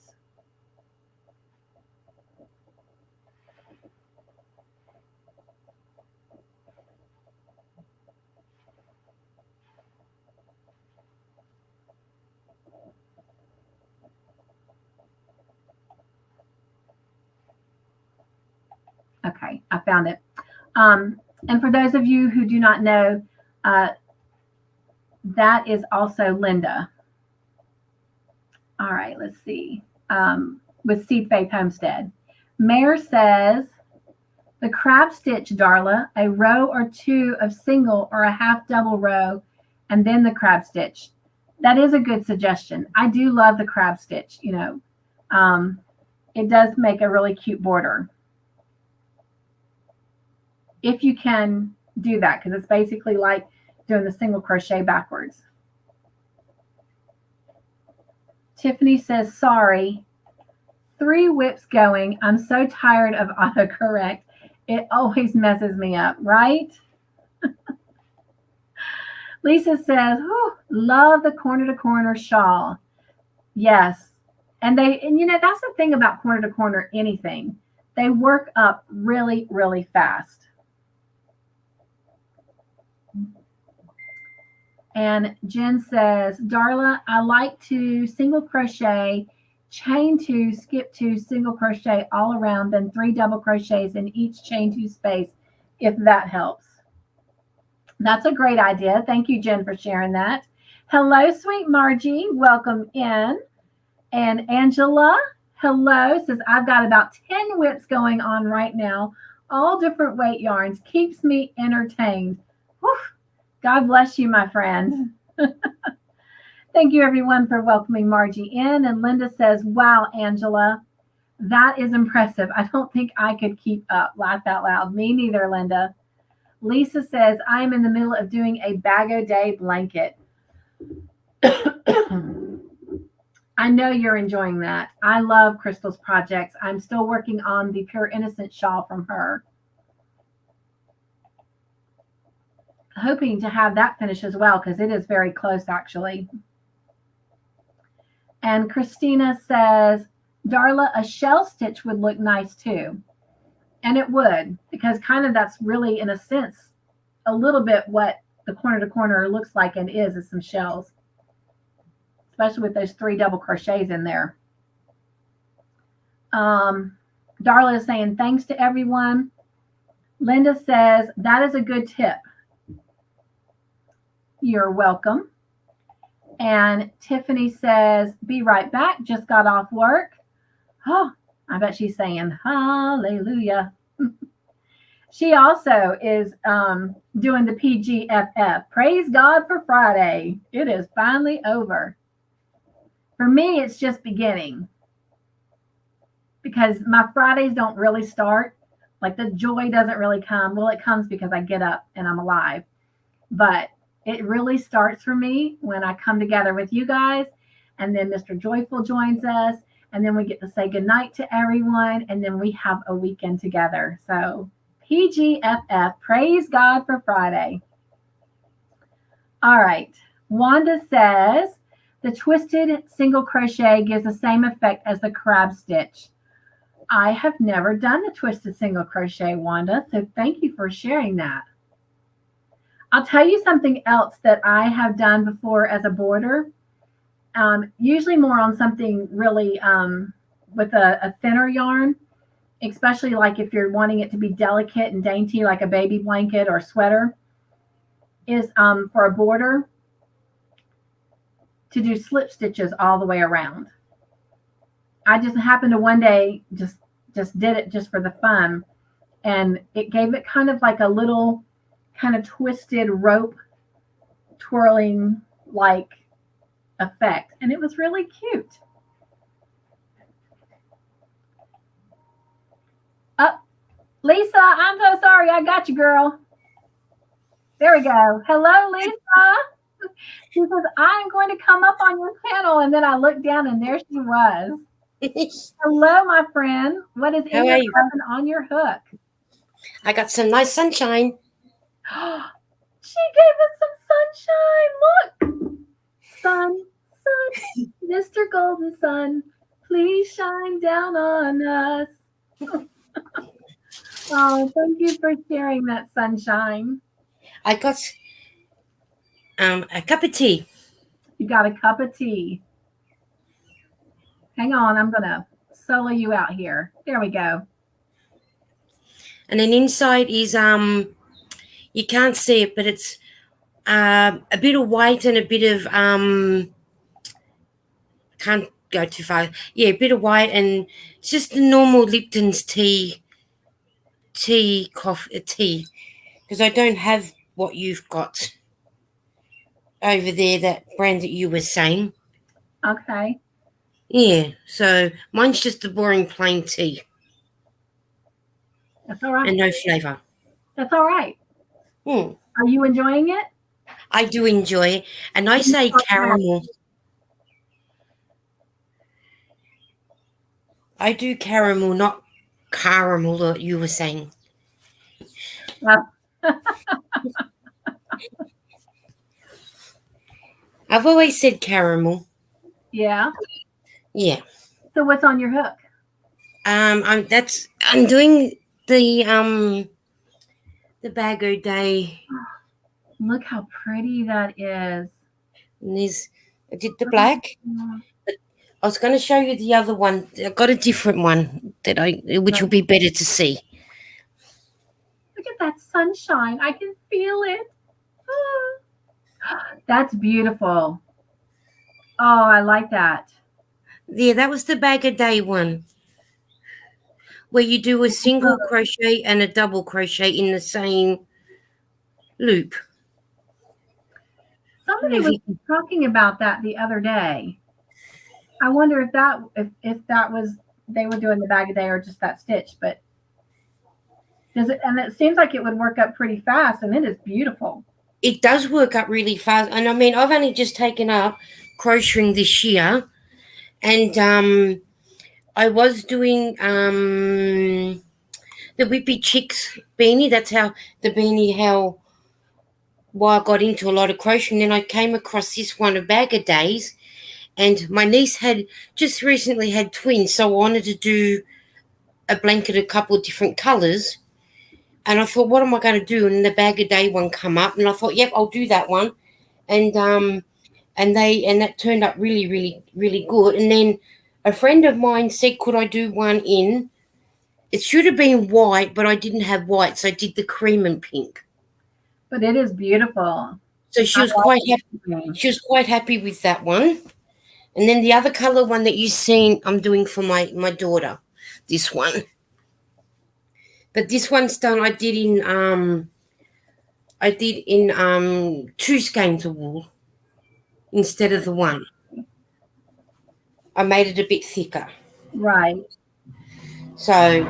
Okay, I found it. And for those of you who do not know, that is also Linda. All right, let's see. With Seed Faith Homestead. Mayor says, the crab stitch, Darla, a row or two of single or a half double row, and then the crab stitch. That is a good suggestion. I do love the crab stitch, it does make a really cute border. If you can do that, because it's basically like doing the single crochet backwards. Tiffany says, sorry, 3 whips going. I'm so tired of autocorrect. It always messes me up, right? Lisa says, love the corner to corner shawl. Yes. And that's the thing about corner to corner anything. They work up really, really fast. And Jen says, Darla, I like to single crochet, chain two, skip two, single crochet all around, then 3 double crochets in each chain two space, if that helps. That's a great idea. Thank you, Jen, for sharing that. Hello, sweet Margie. Welcome in. And Angela, hello, says, I've got about 10 whips going on right now, all different weight yarns. Keeps me entertained. Whew. God bless you, my friend. Thank you, everyone, for welcoming Margie in. And Linda says, wow, Angela, that is impressive. I don't think I could keep up. Laugh out loud. Me neither, Linda. Lisa says, I'm in the middle of doing a bag-o-day blanket. I know you're enjoying that. I love Crystal's projects. I'm still working on the Pure Innocent shawl from her. Hoping to have that finished as well because it is very close, actually. And Christina says, Darla, a shell stitch would look nice too. And it would, because kind of that's really, in a sense, a little bit what the corner to corner looks like and is some shells, especially with those 3 double crochets in there. Darla is saying, thanks to everyone. Linda says, that is a good tip. You're welcome. And Tiffany says, be right back. Just got off work. Oh, I bet she's saying hallelujah. She also is doing the PGFF. Praise God for Friday. It is finally over. For me, it's just beginning. Because my Fridays don't really start. Like the joy doesn't really come. Well, it comes because I get up and I'm alive. But it really starts for me when I come together with you guys. And then Mr. Joyful joins us. And then we get to say goodnight to everyone. And then we have a weekend together. So PGFF, praise God for Friday. All right. Wanda says, the twisted single crochet gives the same effect as the crab stitch. I have never done the twisted single crochet, Wanda. So thank you for sharing that. I'll tell you something else that I have done before as a border. Usually more on something really with a thinner yarn, especially like if you're wanting it to be delicate and dainty, like a baby blanket or sweater, is for a border to do slip stitches all the way around. I just happened to one day just did it just for the fun, and it gave it kind of like a little kind of twisted rope twirling like effect, and it was really cute. Lisa, I'm so sorry. I got you, girl. There we go. Hello, Lisa. She says, I'm going to come up on your channel. And then I looked down and there she was. Hello, my friend. What is in your oven on your hook? I got some nice sunshine. She gave us some sunshine. Look. Sun, Mr. Golden Sun, please shine down on us. Oh, thank you for sharing that, sunshine. I got a cup of tea. You got a cup of tea. Hang on, I'm going to solo you out here. There we go. And then inside is, you can't see it, but it's a bit of white and a bit of, can't go too far. Yeah, a bit of white, and it's just the normal Lipton's tea, because I don't have what you've got over there, that brand that you were saying. Okay. Yeah, so mine's just the boring plain tea. That's all right. And no flavour. That's all right. Are you enjoying it? I do enjoy it. And I say caramel. I do caramel, not caramel that you were saying. I've always said caramel. Yeah. Yeah. So what's on your hook? I'm doing the bag-o-day Look how pretty that is. And I did the black. I was going to show you the other one. I got a different one which will be better to see. Look at that sunshine. I can feel it. That's beautiful. Oh, I like that. Yeah, that was the bag a day one, where you do a single crochet and a double crochet in the same loop. Somebody was talking about that the other day. I wonder if that was they were doing the bag a day or just that stitch, but does it? And it seems like it would work up pretty fast, and it is beautiful. It does work up really fast, and I mean, I've only just taken up crocheting this year, and I was doing the Whippy Chicks beanie. That's how the beanie why I got into a lot of crocheting. Then I came across this one, a bag of days, and my niece had just recently had twins, so I wanted to do a blanket, a couple of different colours. And I thought, what am I going to do? And the bag a day one come up, and I thought, yep, I'll do that one. And that turned up really, really, really good. And then a friend of mine said, could I do one in? It should have been white, but I didn't have white, so I did the cream and pink. But it is beautiful. So she was quite happy. She was quite happy with that one. And then the other color one that you've seen, I'm doing for my daughter. This one. But this one's done. I did in 2 skeins of wool instead of the one. I made it a bit thicker. Right. So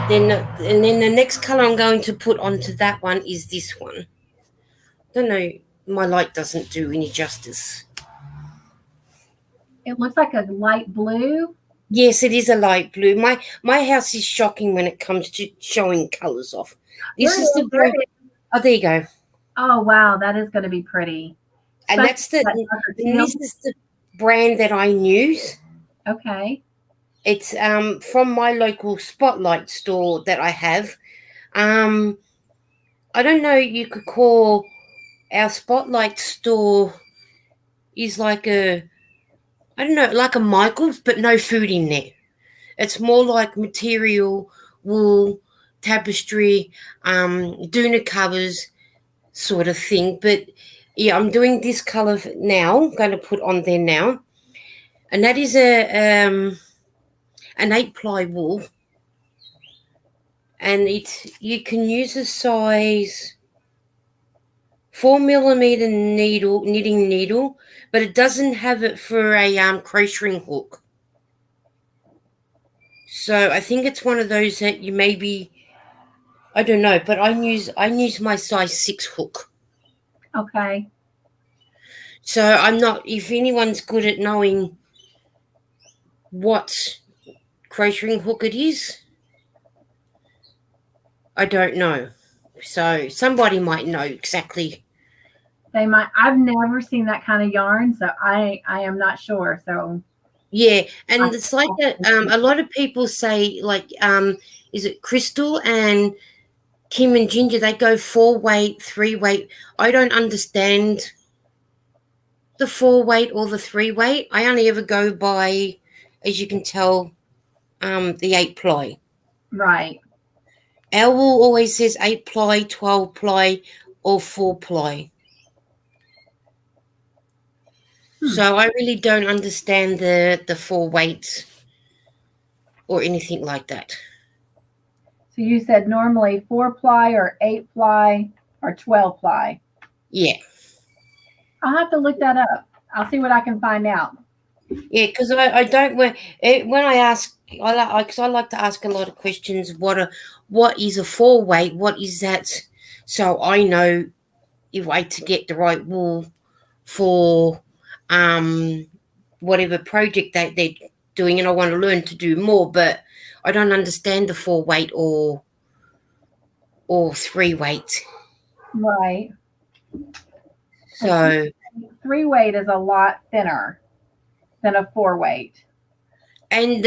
then the next color I'm going to put onto that one is this one. Don't know, my light doesn't do any justice. It looks like a light blue. Yes, it is a light blue. My house is shocking when it comes to showing colours off. This is the brand. Oh, there you go. Oh wow, that is going to be pretty. And this is the brand that I use. Okay. It's from my local Spotlight store that I have. I don't know. You could call our Spotlight store is like a Michael's, but no food in there. It's more like material, wool, tapestry, doona covers sort of thing. But yeah, I'm doing this colour now. I'm going to put on there now. And that is an 8-ply wool. And you can use a size 4mm knitting needle, but it doesn't have it for a crocheting hook. So I think it's one of those that you maybe, I don't know, but I use my size 6 hook. Okay. So I'm not, if anyone's good at knowing what crocheting hook it is, I don't know. So somebody might know exactly. They might. I've never seen that kind of yarn, so I am not sure. So yeah, and it's like a lot of people say, like, is it Crystal and Kim and Ginger? They go 4-weight, 3-weight. I don't understand the 4-weight or the 3-weight. I only ever go by, as you can tell, the 8-ply. Right. Our wool always says 8-ply, 12-ply, or 4-ply. So I really don't understand the 4 weights or anything like that. So you said normally 4-ply or 8-ply or 12-ply. Yeah. I'll have to look that up. I'll see what I can find out. Yeah, because I don't when I ask, because I like to ask a lot of questions. What is a 4-weight? What is that? So I know if I to get the right wool for whatever project that they're doing, and I want to learn to do more, but I don't understand the 4-weight or 3-weight. Right. So 3-weight is a lot thinner than a 4-weight. And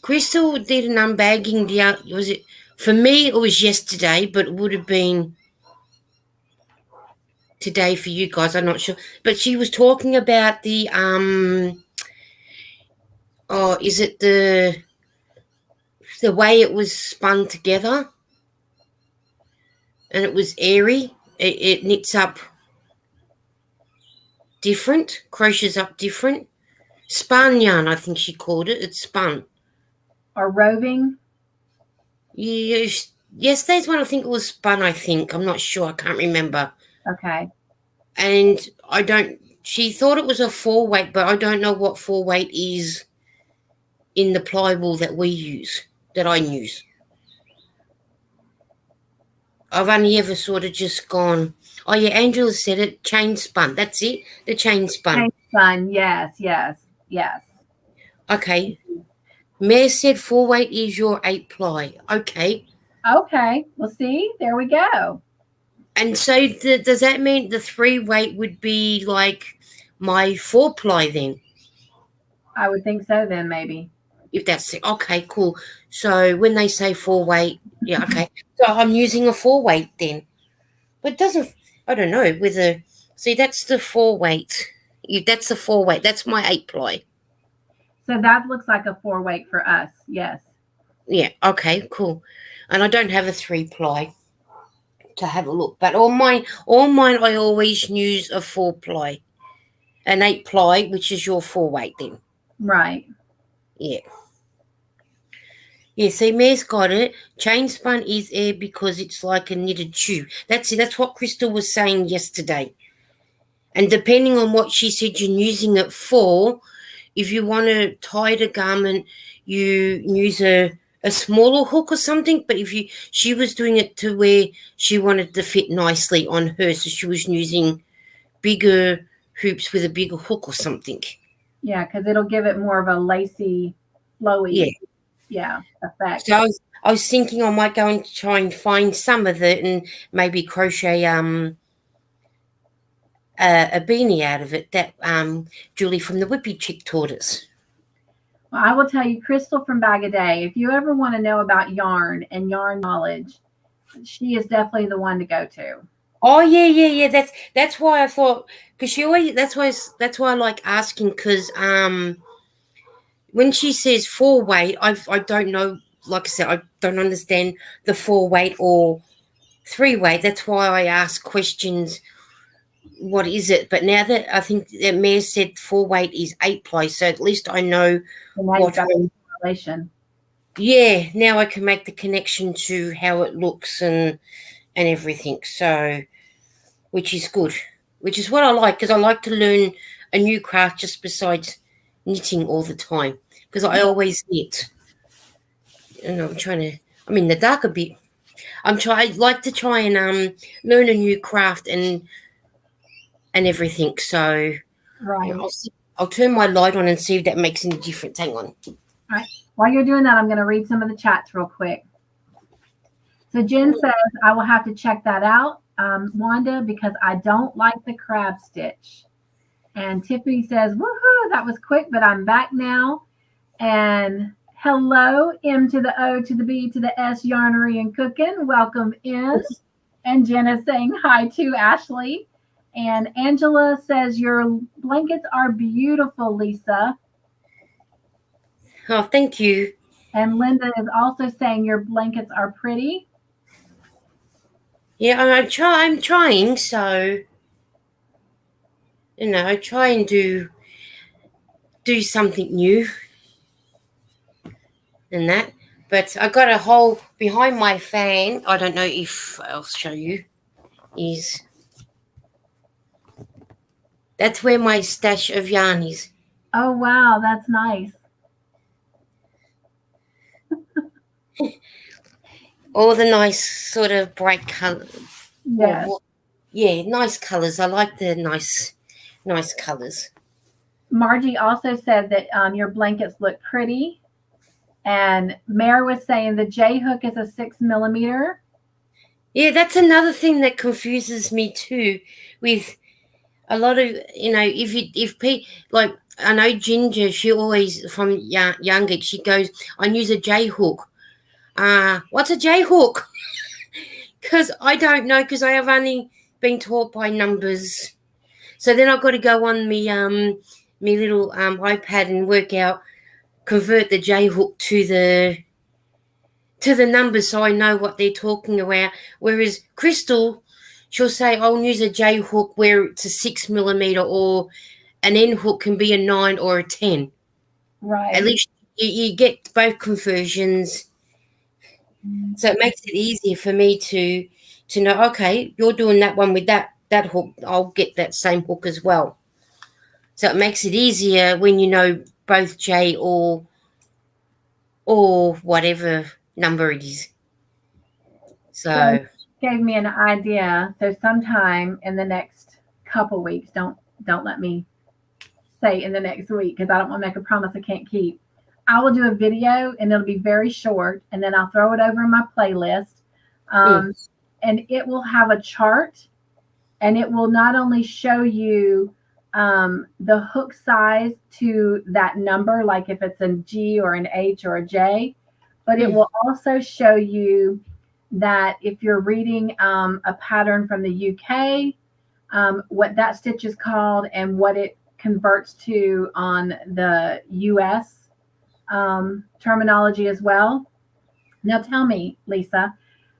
Crystal did an unbagging. Was it for me? It was yesterday, but it would have been today for you guys. I'm not sure, but she was talking about the is it the way it was spun together, and it was airy. It knits up different, crochets up different. Spun yarn, I think she called it. It's spun. Or roving? Yes, there's one. I think it was spun. I'm not sure. I can't remember. Okay. And she thought it was a 4-weight, but I don't know what 4-weight is in the plywool that I use. I've only ever sort of just gone, oh yeah, Angela said it, chain spun. That's it, the chain spun. Chain spun, yes. Okay. Mare said 4-weight is your 8-ply. Okay. Okay. Well, see, there we go. And so does that mean the 3-weight would be like my 4-ply then? I would think so then, maybe. If that's it. Okay, cool. So when they say 4-weight, yeah, okay. So I'm using a 4-weight then. But it doesn't, I don't know, see, that's the 4-weight. That's the 4-weight. That's my 8-ply. So that looks like a 4-weight for us, yes. Yeah, okay, cool. And I don't have a 3-ply to have a look. But all mine I always use a 4-ply. An 8-ply, which is your 4-weight then. Right. Yeah. Yeah, see, Mare's got it. Chain spun is air because it's like a knitted tube. That's it. That's what Crystal was saying yesterday. And depending on what she said you're using it for, if you want to tie the garment, you use a smaller hook or something. But she was doing it to where she wanted to fit nicely on her, so she was using bigger hoops with a bigger hook or something. Yeah, because it'll give it more of a lacy, flowy, effect. So I was thinking I might go and try and find some of it and maybe crochet a beanie out of it that Julie from the Whippy Chick taught us. Well, I will tell you, Crystal from Bag a Day, if you ever want to know about yarn and yarn knowledge, she is definitely the one to go to. Oh yeah. That's why I thought, because she always that's why I like asking, because when she says 4-weight, I don't know. Like I said, I don't understand the 4-weight or 3-weight. That's why I ask questions. What is it? But now that I think that Mare said 4-weight is 8-ply, so at least I know what relation. Yeah, now I can make the connection to how it looks and everything. So, which is good, which is what I like, because I like to learn a new craft just besides knitting all the time, because I always knit. And I'm in the dark a bit. I like to try and learn a new craft and everything. So right. I'll turn my light on and see if that makes any difference. Hang on. All right. While you're doing that, I'm going to read some of the chats real quick. So Jen says, I will have to check that out, Wanda, because I don't like the crab stitch. And Tiffany says, woohoo, that was quick, but I'm back now. And hello, M to the O to the B to the S, Yarnery and Cooking. Welcome in. And Jen is saying hi to Ashley. And Angela says, your blankets are beautiful, Lisa. Oh, thank you. And Linda is also saying your blankets are pretty. Yeah, I'm trying. So, I try and do something new and that. But I got a hole behind my fan. I don't know if I'll show you. That's where my stash of yarn is. Oh, wow. That's nice. All the nice sort of bright colors. Yes. Yeah, nice colors. I like the nice colors. Margie also said that your blankets look pretty. And Mare was saying the J hook is a 6mm. Yeah, that's another thing that confuses me too. With a lot of, like, I know Ginger, she always, from younger, she goes, I use a J hook. What's a J hook? Because I don't know, because I have only been taught by numbers. So then I've got to go on me little iPad and convert the J hook to the numbers so I know what they're talking about. Whereas Crystal, she'll say, I'll use a J hook where it's a 6mm, or an N hook can be a 9 or a 10. Right. At least you get both conversions. So it makes it easier for me to know, okay, you're doing that one with that hook, I'll get that same hook as well. So it makes it easier when you know both J or whatever number it is. So gave me an idea. So sometime in the next couple weeks, don't let me say in the next week because I don't want to make a promise I can't keep. I will do a video and it'll be very short, and then I'll throw it over in my playlist. And it will have a chart, and it will not only show you the hook size to that number, like if it's a G or an H or a J, but it will also show you that if you're reading a pattern from the UK, what that stitch is called and what it converts to on the US terminology as well. Now tell me, Lisa,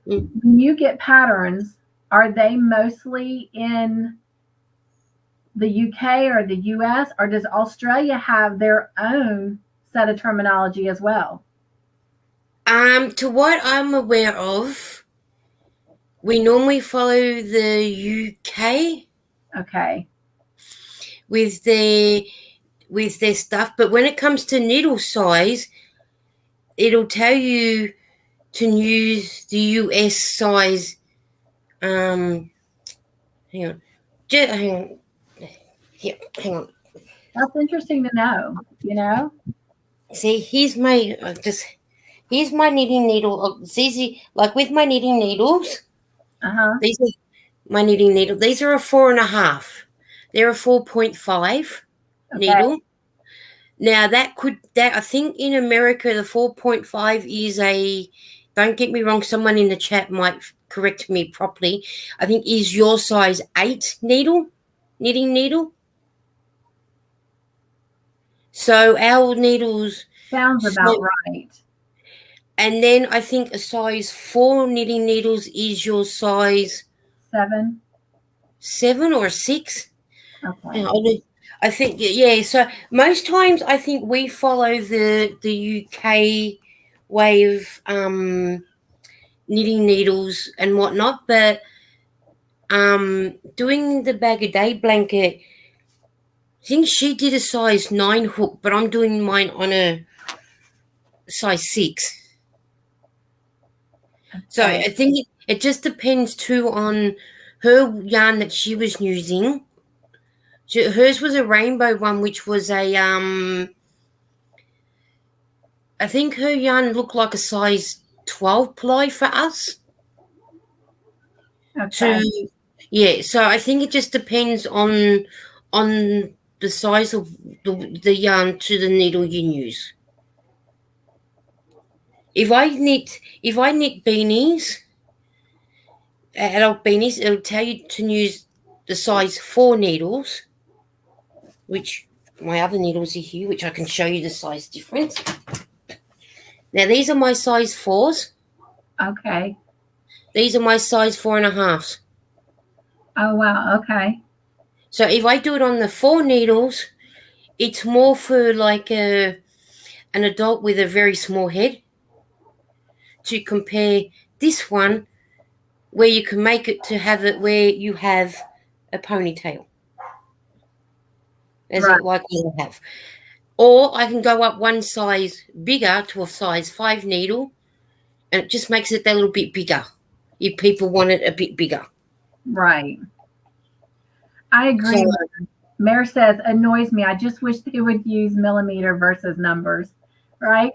when you get patterns, are they mostly in the UK or the US, or does Australia have their own set of terminology as well? To what I'm aware of, we normally follow the UK. Okay. With their stuff, but when it comes to needle size, it'll tell you to use the US size. Hang on. Here, hang on. That's interesting to know. See, here's my knitting needle. It's easy, like with my knitting needles. These are my knitting needle. These are a 4.5. They're a 4.5 needle. Now that I think in America the 4.5 is a, don't get me wrong, someone in the chat might correct me properly, I think is your size 8 knitting needle. So our needles sounds about right. And then I think a size 4 knitting needles is your size 7 or 6. Okay. I think, yeah. So most times I think we follow the UK way of knitting needles and whatnot, but doing the bag a day blanket, I think she did a size 9 hook, but I'm doing mine on a size 6. So I think it just depends too on her yarn that she was using. Hers was a rainbow one, which was a I think her yarn looked like a size 12 ply for us. Okay. So I think it just depends on the size of the yarn to the needle you use. If I knit beanies, adult beanies, it'll tell you to use the size 4 needles, which my other needles are here, which I can show you the size difference. Now these are my size 4s. Okay. These are my size 4.5s. Oh wow. Okay. So if I do it on the 4 needles, it's more for like an adult with a very small head, to compare this one where you can make it to have it where you have a ponytail, as right. Like you have. Or I can go up one size bigger to a size 5 needle, and it just makes it that little bit bigger if people want it a bit bigger. Right. I agree. So, Mare says, annoys me. I just wish they would use millimeter versus numbers, right?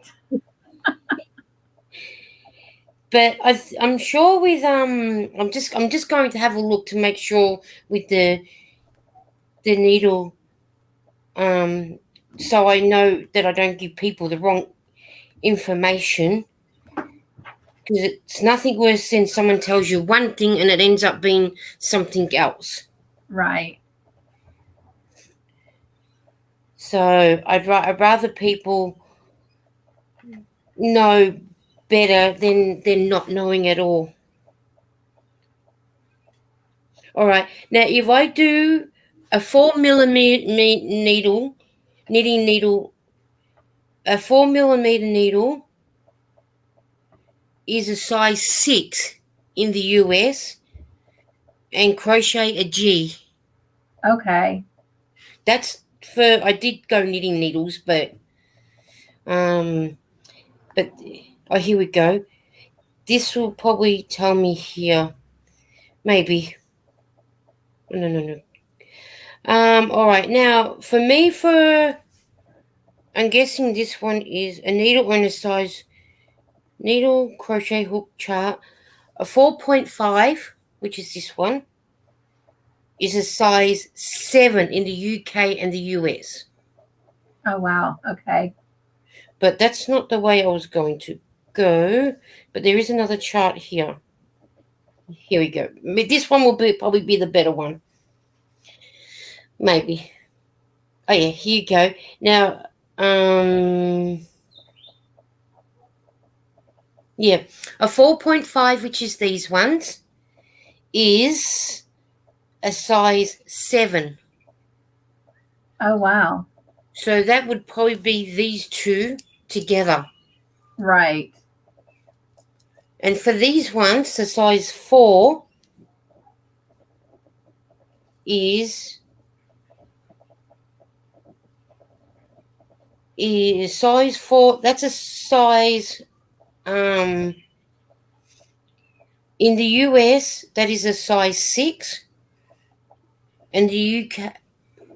But I'm sure with I'm just going to have a look to make sure with the needle, so I know that I don't give people the wrong information. because it's nothing worse than someone tells you one thing and it ends up being something else. Right. So I'd rather people know better than not knowing at all. All right. Now, if I do a 4 millimeter needle, knitting needle, a 4 millimeter needle is a size 6 in the US, and crochet a G. Okay. That's for, I did go knitting needles, but oh, here we go. This will probably tell me here, maybe. No. All right. Now, for me, I'm guessing this one is a needle on a size needle crochet hook chart. A 4.5, which is this one, is a size 7 in the UK and the US. Oh, wow. Okay. But that's not the way I was going to go. But there is another chart here. Here we go. This one will probably be the better one. Maybe. Oh, yeah, here you go. Now, yeah, a 4.5, which is these ones, is a size 7. Oh, wow. So that would probably be these two together. Right. And for these ones, the size 4 is size 4. That's a size in the US, that is a size 6. And the UK,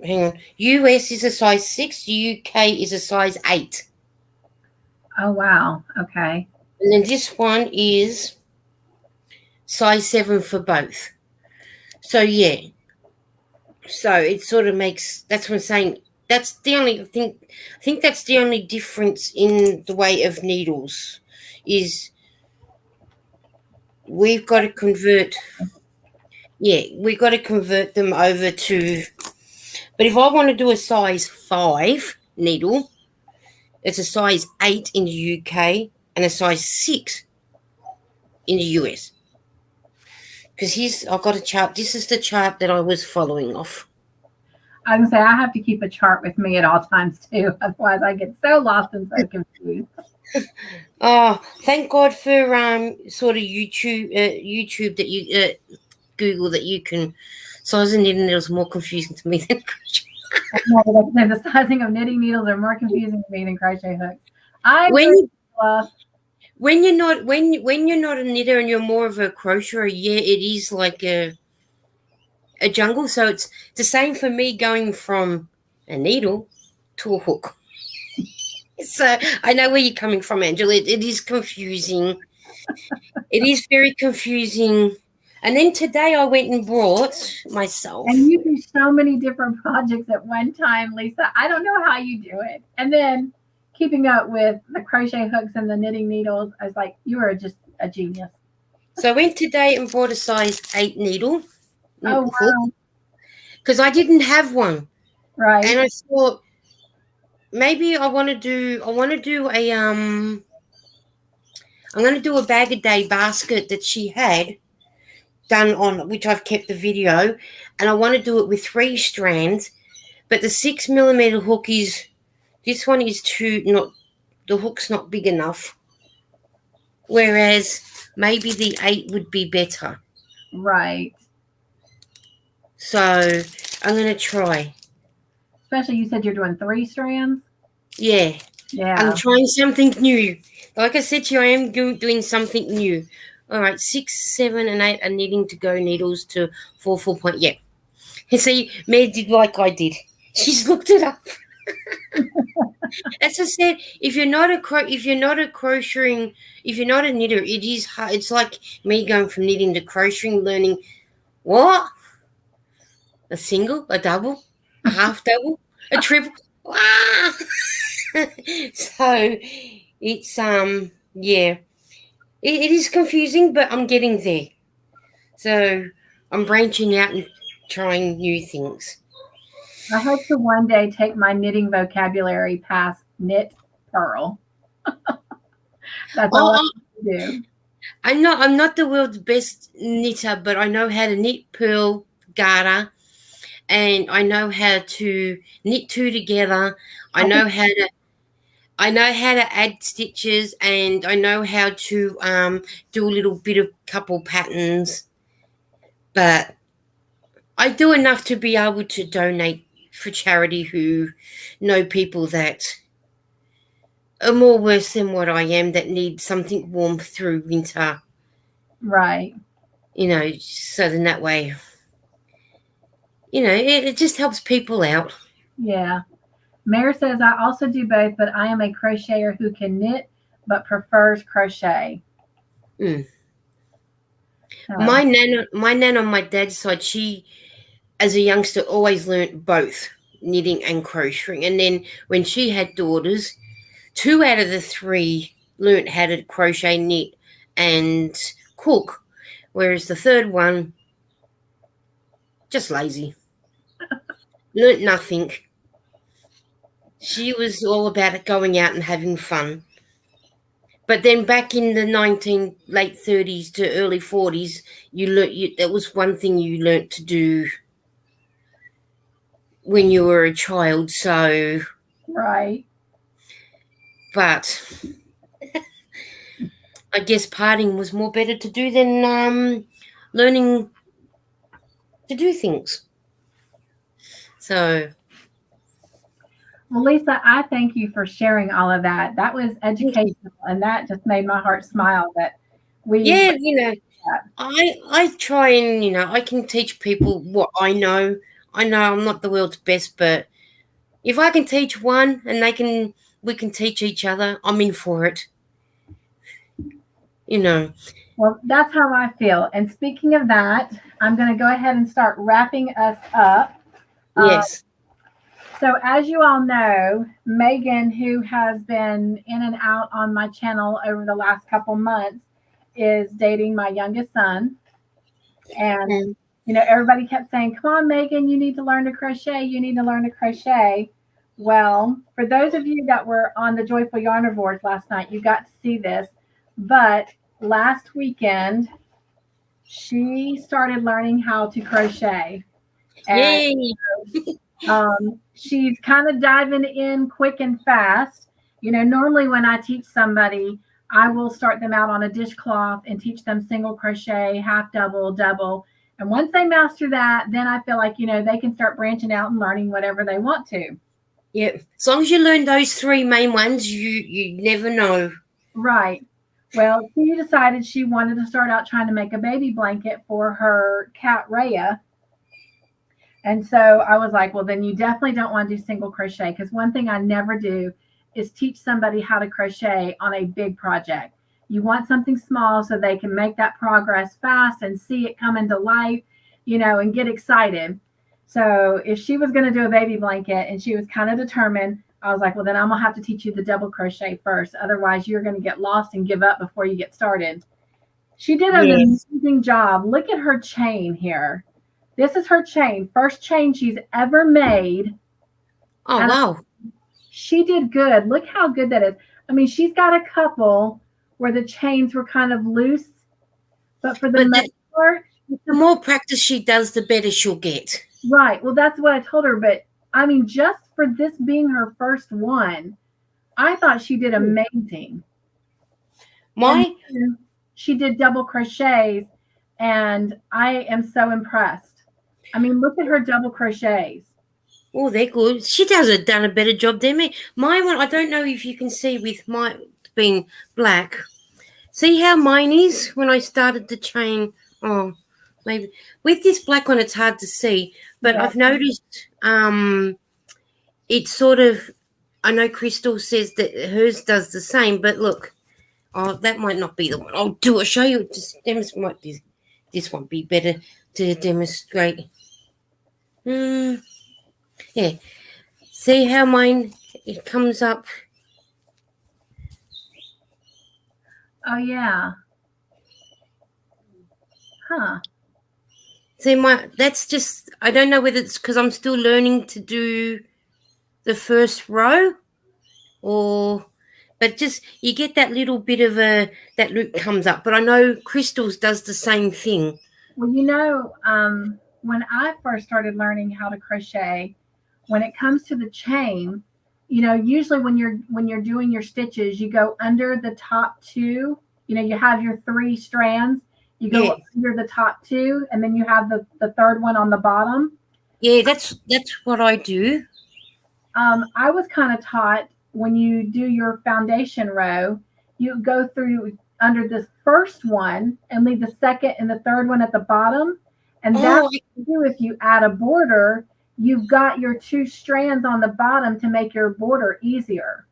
hang on, US is a size 6, the UK is a size 8. Oh, wow. Okay. And then this one is size 7 for both. So, yeah. So it sort of makes, that's what I'm saying. That's the only thing, I think that's the only difference in the way of needles is we've got to convert them over to, but if I want to do a size 5 needle, it's a size 8 in the UK and a size 6 in the US. Because I've got a chart. This is the chart that I was following off. I was gonna say I have to keep a chart with me at all times too, otherwise I get so lost and so confused. Oh, thank God for sort of YouTube that you Google that you can. Size of knitting needles more confusing to me than crochet. The sizing of knitting needles are more confusing to me than crochet hooks. When you're not a knitter and you're more of a crocheter, yeah, it is like a jungle. So it's the same for me going from a needle to a hook. So I know where you're coming from, Angela. It is confusing. It is very confusing. And then today I went and brought myself. And you do so many different projects at one time, Lisa. I don't know how you do it. And then keeping up with the crochet hooks and the knitting needles, I was like, you are just a genius. So I went today and bought a size 8 needle. Oh, wow. Because I didn't have one. Right. And I thought maybe I'm going to do a bag a day basket that she had done on, which I've kept the video, and I want to do it with 3 strands, but the 6 millimeter hook this one is the hook's not big enough, whereas maybe the 8 would be better. Right. So I'm going to try. Especially you said you're doing 3 strands? Yeah. I'm trying something new. Like I said to you, I am doing something new. All right, 6, 7, and 8 are needing to go needles to 4 point. Yeah. You see, Meg did like I did. She's looked it up. As I said, if you're not a knitter, it is hard. It's like me going from knitting to crocheting, learning what? A single, a double, a half double, a triple. So it's yeah. It is confusing, but I'm getting there. So I'm branching out and trying new things. I hope to one day take my knitting vocabulary past knit, purl. That's all I Oh, have to do. I'm not the world's best knitter, but I know how to knit pearl garter, and I know how to knit two together. I I think know how to I know how to add stitches, and I know how to do a little bit of couple patterns, but I do enough to be able to donate for charity who know people that are more worse than what I am, that need something warm through winter, right. so then that way, it just helps people out. Yeah. Mayor says I also do both, but I am a crocheter who can knit but prefers crochet. Mm. So, My nan on my dad's side, she, as a youngster, always learnt both knitting and crocheting. And then when she had daughters, two out of the three learnt how to crochet, knit, and cook, whereas the third one, just lazy, learnt nothing. She was all about it, going out and having fun. But then back in the late 30s to early 40s, that was one thing you learnt to do when you were a child. So, right. but I guess parting was more better to do than learning to do things. So, Well, Lisa, I thank you for sharing all of that. That was educational, and that just made my heart smile that we yeah, that. I try and I can teach people what I know. I know I'm not the world's best, but if I can teach one and we can teach each other, I'm in for it. You know. Well, that's how I feel. And speaking of that, I'm going to go ahead and start wrapping us up. Uh, Yes. so, as you all know, Megan, who has been in and out on my channel over the last couple months, is dating my youngest son. And, Mm. everybody kept saying, "Come on, Megan, you need to learn to crochet. You need to learn to crochet." Well, for those of you that were on the Joyful Yarnivores last night, you got to see this. But last weekend, she started learning how to crochet. And Yay. she's kind of diving in quick and fast. Normally when I teach somebody, I will start them out on a dishcloth and teach them single crochet, half double, double. And once they master that, then I feel like, they can start branching out and learning whatever they want to. Yeah. As long as you learn those three main ones, you never know. Right. Well, she decided she wanted to start out trying to make a baby blanket for her cat, Rhea. And so I was like, well, then you definitely don't want to do single crochet, because one thing I never do is teach somebody how to crochet on a big project. You want something small so they can make that progress fast and see it come into life, and get excited. So if she was going to do a baby blanket and she was kind of determined, I was like, well, then I'm going to have to teach you the double crochet first. Otherwise, you're going to get lost and give up before you get started. She did an Yes. amazing job. Look at her chain here. This is her chain, first chain she's ever made. Oh, And wow. she did good. Look how good that is. I mean, she's got a couple where the chains were kind of loose, but for the But most part, the more practice she does, the better she'll get. right. Well, that's what I told her. But I mean, just for this being her first one, I thought she did amazing. And My then she did double crochets, and I am so impressed. I mean, look at her double crochets. Oh, they're good. She done a better job than me. My one, I don't know if you can see with my being black. See how mine is when I started the chain? Oh, maybe with this black one, it's hard to see. But Yeah. I've noticed it's sort of. I know Crystal says that hers does the same, but look, oh, that might not be the one. I'll do it. Show you. Just demonstrate this one be better to demonstrate. Yeah. See how mine it comes up. Oh, yeah. Huh. See, that's just, I don't know whether it's because I'm still learning to do the first row or, but just you get that little bit of that loop comes up. But I know Crystals does the same thing. Well, when I first started learning how to crochet, when it comes to the chain, usually when you're doing your stitches, you go under the top two. You have your three strands. You Yeah, go under the top two, and then you have the third one on the bottom. yeah, that's what I do. I was kind of taught when you do your foundation row, you go through under this first one and leave the second and the third one at the bottom. And that's Oh, what you do if you add a border. You've got your two strands on the bottom to make your border easier.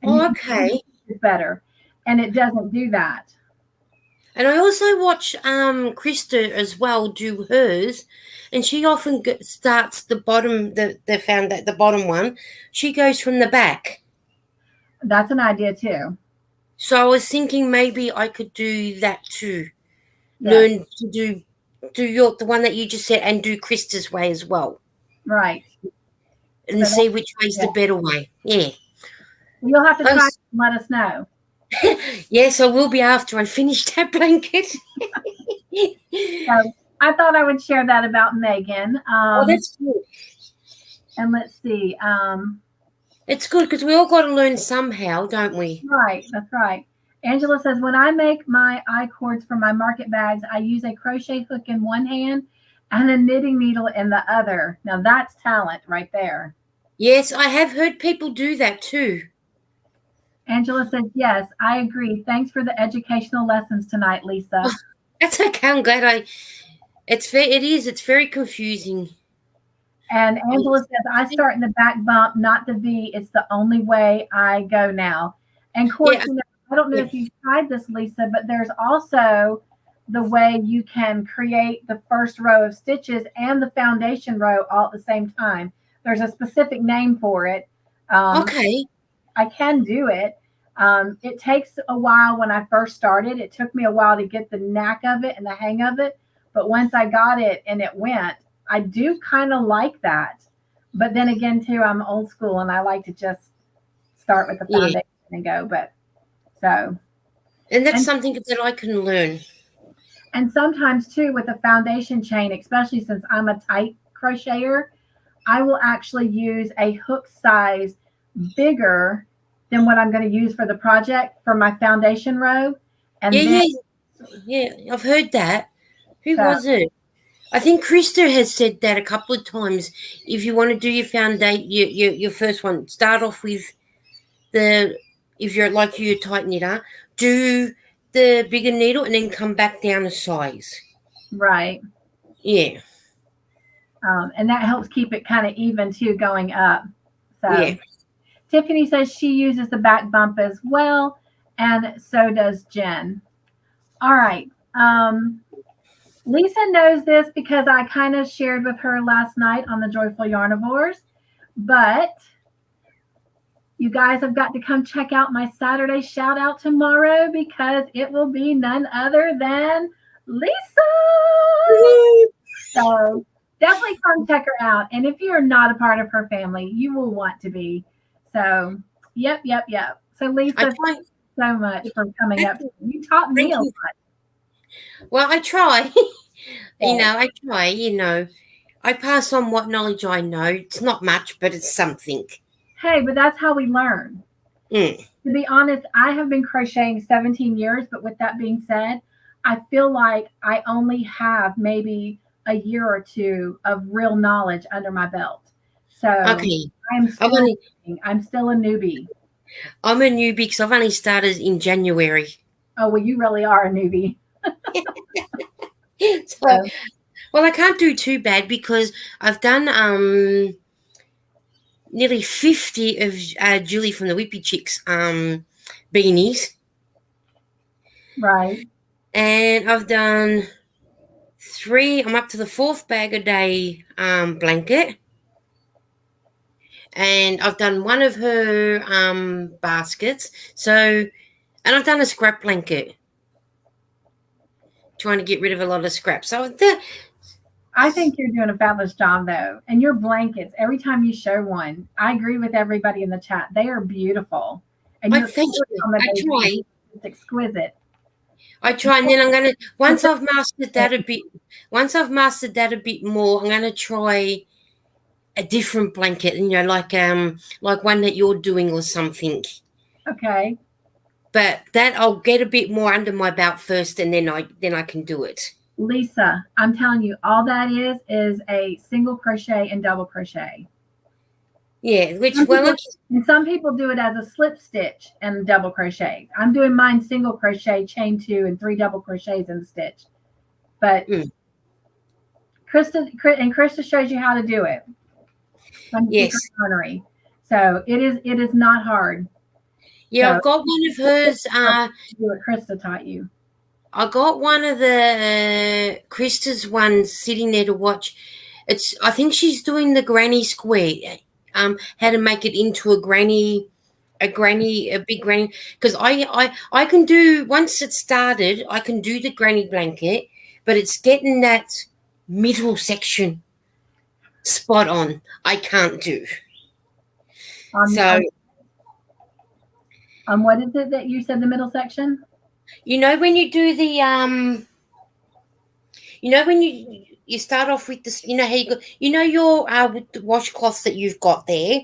And you can okay. it better. And it doesn't do that. And I also watch Krista as well do hers, and she often starts the bottom, the bottom one. She goes from the back. That's an idea too. So I was thinking maybe I could do that too. Yes. Learn to do the one that you just said, and do Krista's way as well, Right. and So see which way's yeah. the better way. Yeah. You'll have to try and let us know. Yes, I will be after I finish that blanket. So I thought I would share that about Megan. Oh, that's good. And let's see. It's good because we all got to learn somehow, don't we? Right, that's right. Angela says, when I make my eye cords for my market bags, I use a crochet hook in one hand and a knitting needle in the other. Now that's talent right there. Yes, I have heard people do that too. Angela says, yes, I agree. Thanks for the educational lessons tonight, Lisa. Oh, that's okay. I'm glad it's very confusing. And Angela says, I start in the back bump, not the V. It's the only way I go now. And of course, Yeah. I don't know if you've tried this, Lisa, but there's also the way you can create the first row of stitches and the foundation row all at the same time. There's a specific name for it. Okay. I can do it. It takes a while when I first started. It took me a while to get the knack of it and the hang of it. But once I got it and it went, I do kind of like that. But then again, too, I'm old school and I like to just start with the foundation and go. And that's something that I can learn. And sometimes, too, with the foundation chain, especially since I'm a tight crocheter, I will actually use a hook size bigger than what I'm going to use for the project for my foundation row. And yeah, I've heard that. Who was it? I think Krista has said that a couple of times. If you want to do your foundation, your first one, start off with if you're like you, a tight knitter, do the bigger needle and then come back down a size. Right. Yeah. And that helps keep it kind of even too going up. So yeah. Tiffany says she uses the back bump as well, and so does Jen. All right. Lisa knows this because I kind of shared with her last night on the Joyful Yarnivores, but you guys have got to come check out my Saturday shout out tomorrow because it will be none other than Lisa. So definitely come check her out. And if you're not a part of her family, you will want to be. So, yep. So Lisa, thank you so much for coming up. You taught me a lot. Well, I try. I try. I pass on what knowledge I know. It's not much, but it's something. Hey, but that's how we learn. To be honest, I have been crocheting 17 years, but with that being said, I feel like I only have maybe a year or two of real knowledge under my belt. So I'm still a newbie. I'm a newbie because I've only started in January. Oh, well, you really are a newbie. Well, I can't do too bad because I've done nearly 50 of Julie from the Whippy Chicks beanies. Right. And I've done 3. I'm up to the 4th bag a day blanket. And I've done one of her baskets. And I've done a scrap blanket. trying to get rid of a lot of scrap. So I think you're doing a fabulous job, though. And your blankets, every time you show one, I agree with everybody in the chat. They are beautiful. And I your thank color you. I combination try. is exquisite. I try, and then I'm gonna once I've mastered that a bit more, I'm gonna try a different blanket, like one that you're doing or something. Okay. But that I'll get a bit more under my belt first, and then I can do it. Lisa, I'm telling you, all that is a single crochet and double crochet. Yeah, And some people do it as a slip stitch and double crochet. I'm doing mine single crochet, chain 2, and 3 double crochets in the stitch. But Krista shows you how to do it. Yes. So it is not hard. Yeah, so, I've got one of hers. Do what Krista taught you. I got one of the Krista's ones sitting there to watch. I think she's doing the granny square. How to make it into a big granny. Because I can do, once it's started, I can do the granny blanket, but it's getting that middle section spot on. I can't do. What is it that you said, the middle section? You know when you do the when you start off with this, you know how your with the washcloths that you've got there,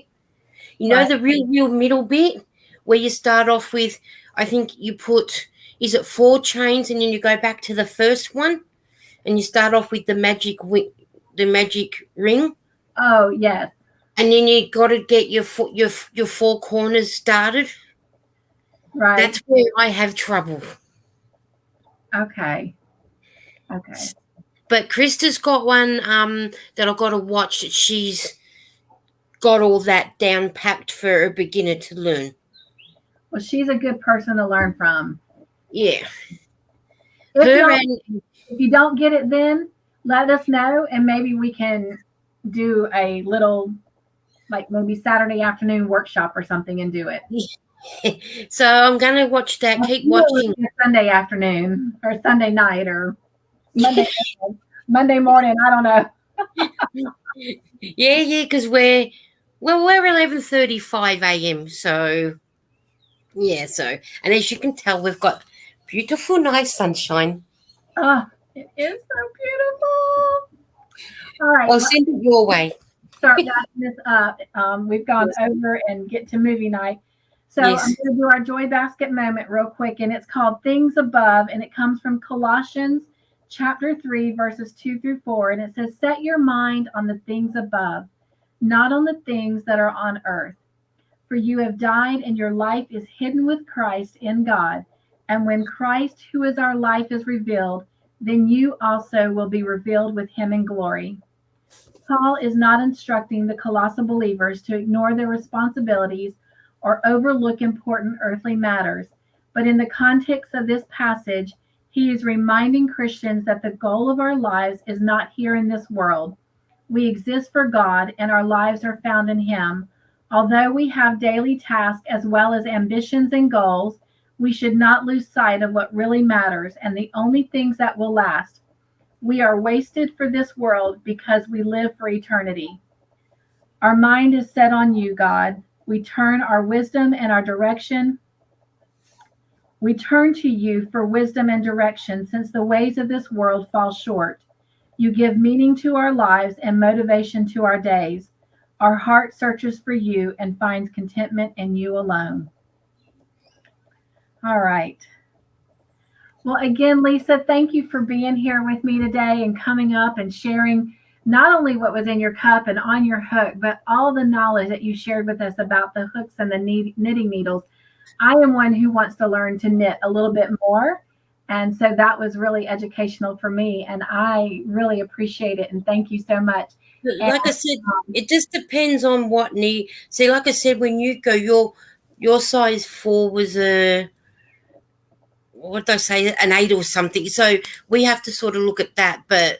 right. The real middle bit where you start off with, I think you put, is it 4 chains, and then you go back to the first one and you start off with the magic ring. Oh yes. And then you got to get your 4 corners started. Right. That's where I have trouble. Okay. But Krista's got one that I've got to watch. That she's got all that down packed for a beginner to learn. Well, she's a good person to learn from. Yeah. If you don't get it, then let us know, and maybe we can do a little, like maybe Saturday afternoon workshop or something and do it. So I'm going to watch that. Keep watching. Sunday afternoon or Sunday night or Monday morning. I don't know. Yeah, because we're 11:35 a.m. So yeah, and as you can tell, we've got beautiful, nice sunshine. Oh, it is so beautiful. All right, I'll send it your way. Start wrapping this up. We've gone over and get to movie night. So I'm going to do our joy basket moment real quick, and it's called Things Above, and it comes from Colossians chapter 3, verses 2 through 4, and it says, set your mind on the things above, not on the things that are on earth. For you have died, and your life is hidden with Christ in God. And when Christ, who is our life, is revealed, then you also will be revealed with him in glory. Paul is not instructing the colossal believers to ignore their responsibilities or overlook important earthly matters. But in the context of this passage, he is reminding Christians that the goal of our lives is not here in this world. We exist for God, and our lives are found in him. Although we have daily tasks as well as ambitions and goals, we should not lose sight of what really matters and the only things that will last. We are wasted for this world because we live for eternity. Our mind is set on you, God. We turn our wisdom and our direction. We turn to you for wisdom and direction, since the ways of this world fall short. You give meaning to our lives and motivation to our days. Our heart searches for you and finds contentment in you alone. All right. Well, again, Lisa, thank you for being here with me today and coming up and sharing not only what was in your cup and on your hook, but all the knowledge that you shared with us about the hooks and the knitting needles. I am one who wants to learn to knit a little bit more. And so that was really educational for me. And I really appreciate it. And thank you so much. Like I said, it just depends on what need. See, like I said, when you go, your size 4 was what did I say, an 8 or something. So we have to sort of look at that. But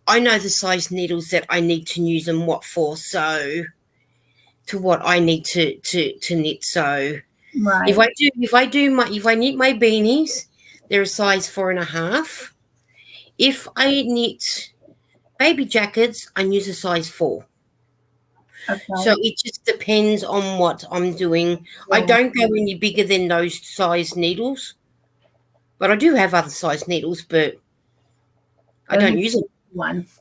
I know the size needles that I need to use and what for. So to what I need to knit. So right. if I knit my beanies, they're a size 4.5. If I knit baby jackets, I use a size 4. So Okay. it just depends on what I'm doing. I Yeah. don't go any bigger than those size needles, but I do have other size needles, but I Those are don't the use them. ones.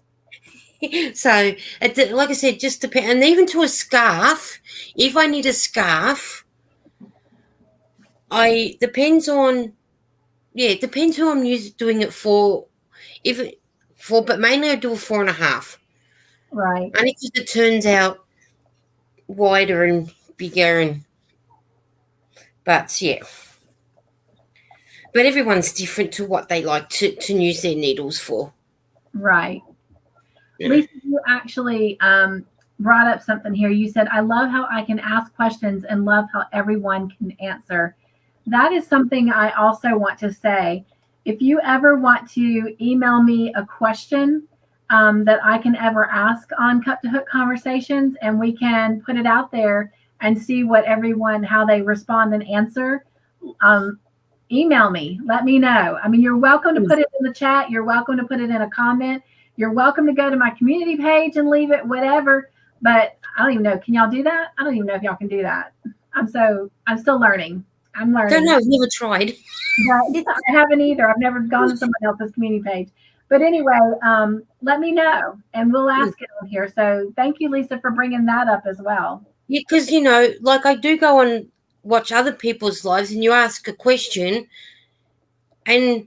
So, like I said, just depend. And even to a scarf, if I need a scarf, I depends on it depends who I'm doing it for. If it, for, but mainly I do a 4.5. Right. And it just it turns out wider and bigger, and but yeah. But everyone's different to what they like to use their needles for. Right. You know. Lisa, you actually brought up something here. You said, I love how I can ask questions and love how everyone can answer. That is something I also want to say. If you ever want to email me a question that I can ever ask on Cup2Hook Conversations, and we can put it out there and see what everyone, how they respond and answer, um, email me. Let me know. I mean, you're welcome to put it in the chat. You're welcome to put it in a comment. You're welcome to go to my community page and leave it, whatever. But I don't even know. Can y'all do that? I don't even know if y'all can do that. I'm still learning. I'm Don't learning. know. I've never tried. But I haven't either. I've never gone to someone else's community page. But anyway, let me know and we'll ask it on here. So thank you, Lisa, for bringing that up as well. Yeah, because like I do go and watch other people's lives, and you ask a question, and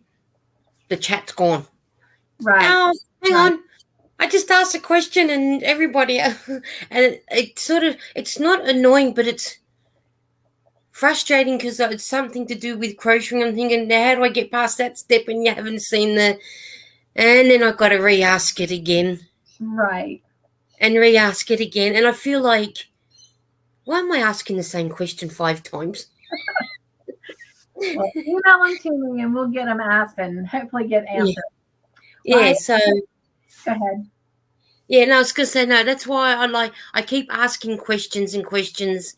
the chat's gone. Right. Oh, hang Right. on. I just asked a question, and everybody, and it sort of, it's not annoying, but it's frustrating because it's something to do with crocheting. I'm thinking, now how do I get past that step? And you haven't seen and then I've got to re-ask it again, Right. and re-ask it again, and I feel like, why am I asking the same question 5 times? Well, email them to me and we'll get them asked and hopefully get answered. Yeah. Well, So go ahead. yeah, no, I was gonna say no. That's why I keep asking questions and questions.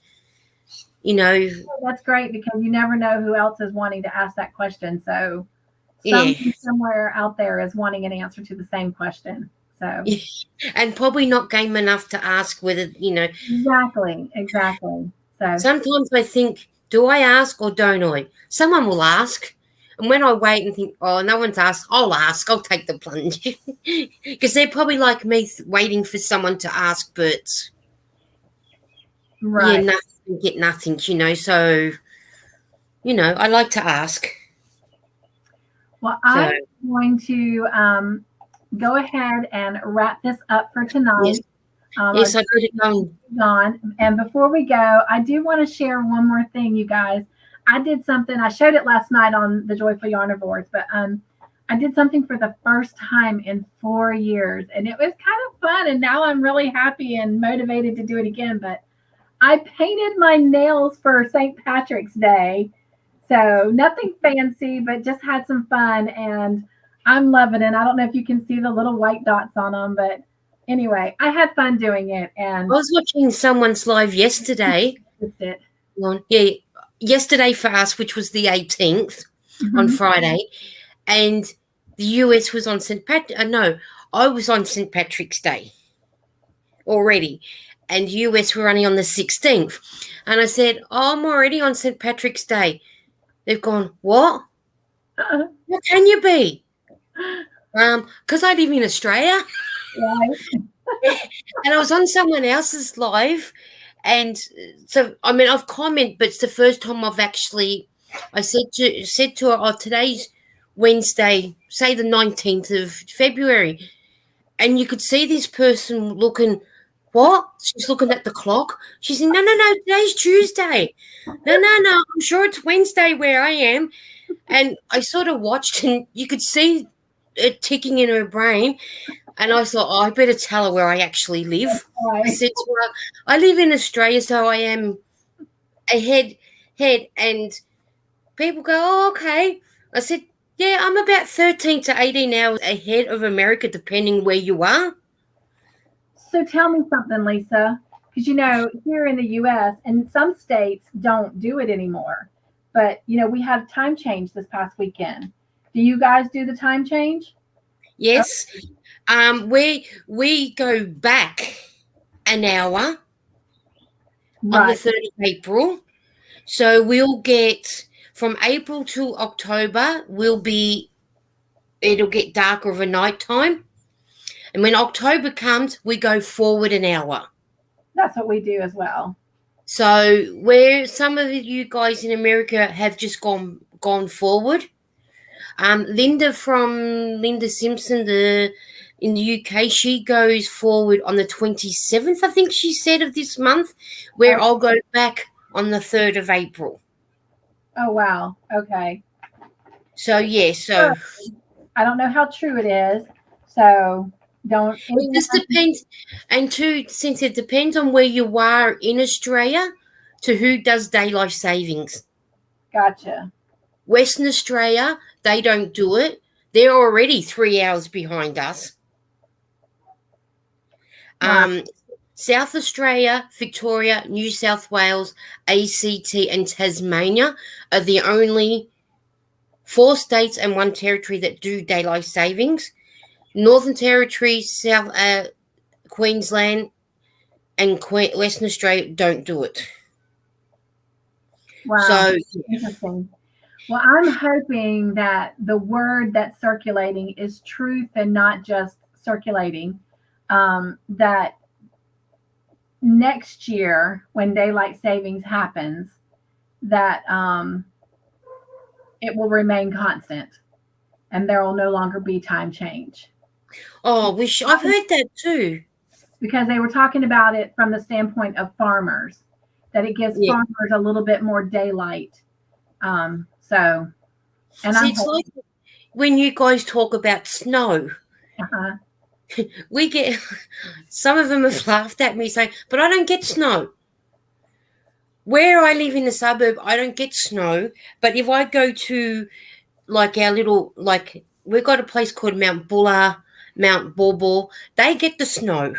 You know, That's great because you never know who else is wanting to ask that question. So yeah. someone somewhere out there is wanting an answer to the same question. So And probably not game enough to ask whether, exactly. So sometimes I think, do I ask or don't I? Someone will ask. And when I wait and think, oh, no one's asked, I'll ask. I'll take the plunge. Because they're probably like me, waiting for someone to ask, but yeah, right. nothing, get nothing, So, I like to ask. Well, So, I'm going to go ahead and wrap this up for yes, tonight. yes, I better go. On. And before we go, I do want to share one more thing, you guys. I did something. I showed it last night on the Joyful Yarnivores, but I did something for the first time in 4 years, and it was kind of fun. And now I'm really happy and motivated to do it again. But I painted my nails for St. Patrick's Day, so nothing fancy, but just had some fun, and I'm loving it. I don't know if you can see the little white dots on them, but anyway, I had fun doing it, and I was watching someone's live yesterday. it's it. Yeah, yesterday for us, which was the 18th on Mm-hmm. Friday, and the US was on St. Patrick. No, I was on St. Patrick's Day already, and US were running on the 16th. And I said, oh, I'm already on St. Patrick's Day. They've gone, what? What can you be? Because I live in Australia. Right. And I was on someone else's live, and so I mean I've commented, but it's the first time I've actually. I said to her, "Oh, today's Wednesday, say the 19th of February," and you could see this person looking. What? She's looking at the clock. She said, "No, no, no. Today's Tuesday. No, no, no. I'm sure it's Wednesday where I am." And I sort of watched, and you could see it ticking in her brain. And I thought, oh, I better tell her where I actually live. I Right. said to her, I live in Australia, so I am ahead. And people go, oh, okay. I said, yeah, I'm about 13 to 18 hours ahead of America, depending where you are. So tell me something, Lisa, because here in the U.S. and some states don't do it anymore, but we had time change this past weekend. Do you guys do the time change? Yes. We go back an hour on the Right. 3rd of April. So we'll get from April to October, it'll get darker of a night time. And when October comes, we go forward an hour. That's what we do as well. So where some of you guys in America have just gone forward, Linda from Linda Simpson, in the UK, she goes forward on the 27th, I think she said, of this month, where I'll go back on the 3rd of April. Oh, wow. Okay. So, yeah, so. I don't know how true it is, so don't. It just depends. And since it depends on where you are in Australia, to who does daylight savings. Gotcha. Western Australia, they don't do it. They're already 3 hours behind us. Wow. South Australia, Victoria, New South Wales, ACT, and Tasmania are the only 4 states and 1 territory that do daylight savings. Northern Territory, South Queensland, and Western Australia don't do it. Wow. So interesting. Well, I'm hoping that the word that's circulating is truth and not just circulating. That next year, when daylight savings happens, that it will remain constant and there will no longer be time change. Oh, I've heard that too. Because they were talking about it from the standpoint of farmers, that it gives farmers a little bit more daylight. It's like when you guys talk about snow. We get, some of them have laughed at me saying, but I don't get snow. Where I live in the suburb, I don't get snow. But if I go to like our little, like we've got a place called Mount Buller, Mount Borbor, they get the snow.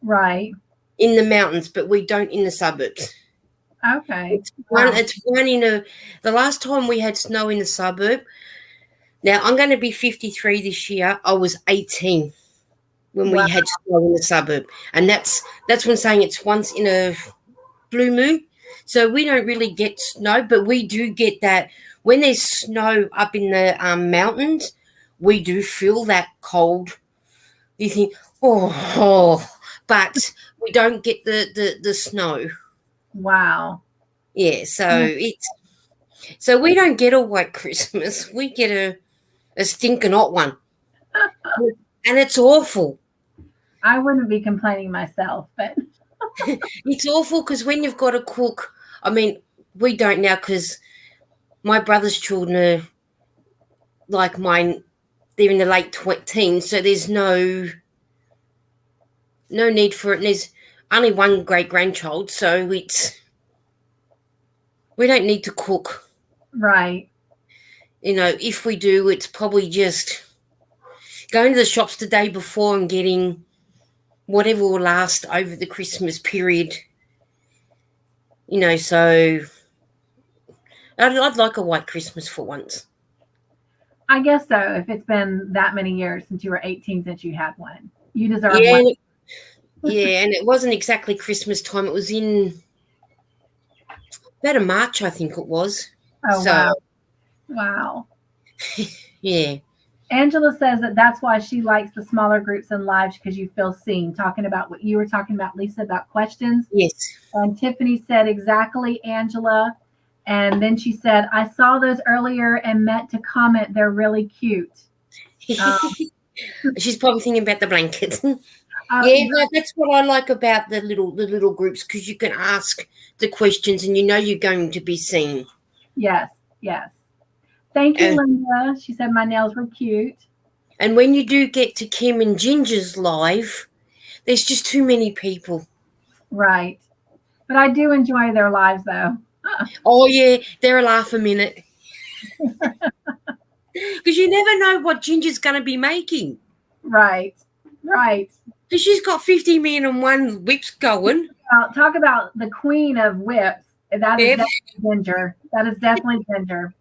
Right. In the mountains, but we don't in the suburbs. Okay. It's one in the last time we had snow in the suburb. Now I'm going to be 53 this year. I was 18 when we had snow in the suburb. And that's what I'm saying, it's once in a blue moon. So we don't really get snow, but we do get that when there's snow up in the mountains, we do feel that cold. You think, but we don't get the snow. Wow. Yeah, so we don't get a white Christmas. We get a stinking hot one. And it's awful. I wouldn't be complaining myself, but it's awful because when you've got to cook, I mean, we don't now because my brother's children are like mine, they're in the late teens, so there's no need for it. And there's only one great-grandchild, so we don't need to cook. Right. If we do, it's probably just going to the shops the day before and getting whatever will last over the Christmas period. So I'd like a white Christmas for once. I guess so. If it's been that many years since you were 18, since you had one, you deserve one. Yeah, and it wasn't exactly Christmas time. It was in about March, I think it was. Oh, so, wow. Yeah. Angela says that's why she likes the smaller groups and lives, because you feel seen. Talking about what you were talking about, Lisa, about questions. Yes. And Tiffany said, exactly, Angela. And then she said, I saw those earlier and meant to comment. They're really cute. She's probably thinking about the blankets. That's what I like about the little groups, because you can ask the questions and you're going to be seen. Yes. Thank you, Linda. She said my nails were cute. And when you do get to Kim and Ginger's live, there's just too many people. Right. But I do enjoy their lives, though. Oh, yeah. They're a laugh a minute. Because you never know what Ginger's going to be making. Right. Because she's got 50 million and one whips going. Talk about the queen of whips. That is definitely Ginger. That is definitely Ginger.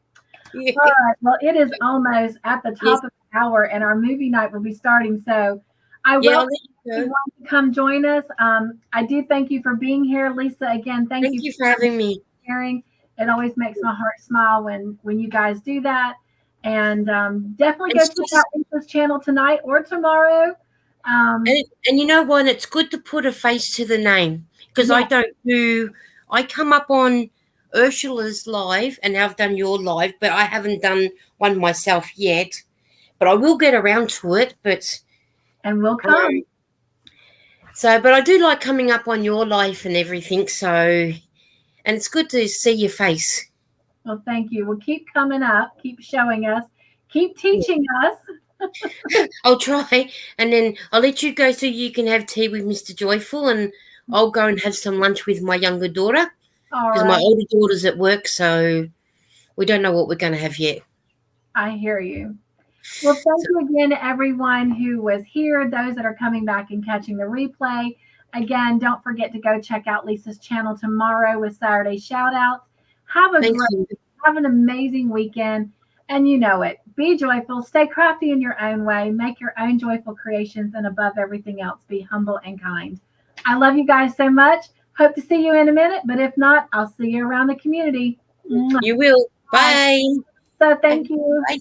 Yeah. All right. Well, it is almost at the top of the hour, and our movie night will be starting. So I Yeah, I'll welcome let you go. everyone to come join us. I do thank you for being here, Lisa. Again, thank Thank you you for having me. sharing. It always makes my heart smile when you guys do that. And definitely go It's check just out Lisa's channel tonight or tomorrow. and you know what? It's good to put a face to the name because Yeah, I come up on Ursula's live and I've done your live, but I haven't done one myself yet. But I will get around to it. But and we'll um, come. but I do like coming up on your live and everything. So, and it's good to see your face. Well, thank you. Well, keep coming up, keep showing us, keep teaching us. I'll try, and then I'll let you go so you can have tea with Mr. Joyful, and I'll go and have some lunch with my younger daughter All because my right. older daughter's at work, so we don't know what we're going to have yet. I hear you. Well, thank So, you again to everyone who was here, those that are coming back and catching the replay. Again, don't forget to go check out Lisa's channel tomorrow with Saturday shout outs. thank you. Have an amazing weekend. And you know it. Be joyful, stay crafty in your own way, make your own joyful creations, and above everything else, be humble and kind. I love you guys so much. Hope to see you in a minute, but if not, I'll see you around the community. Mwah. You will. Bye. Bye. So Bye. thank you. Bye.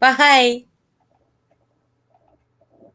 Bye.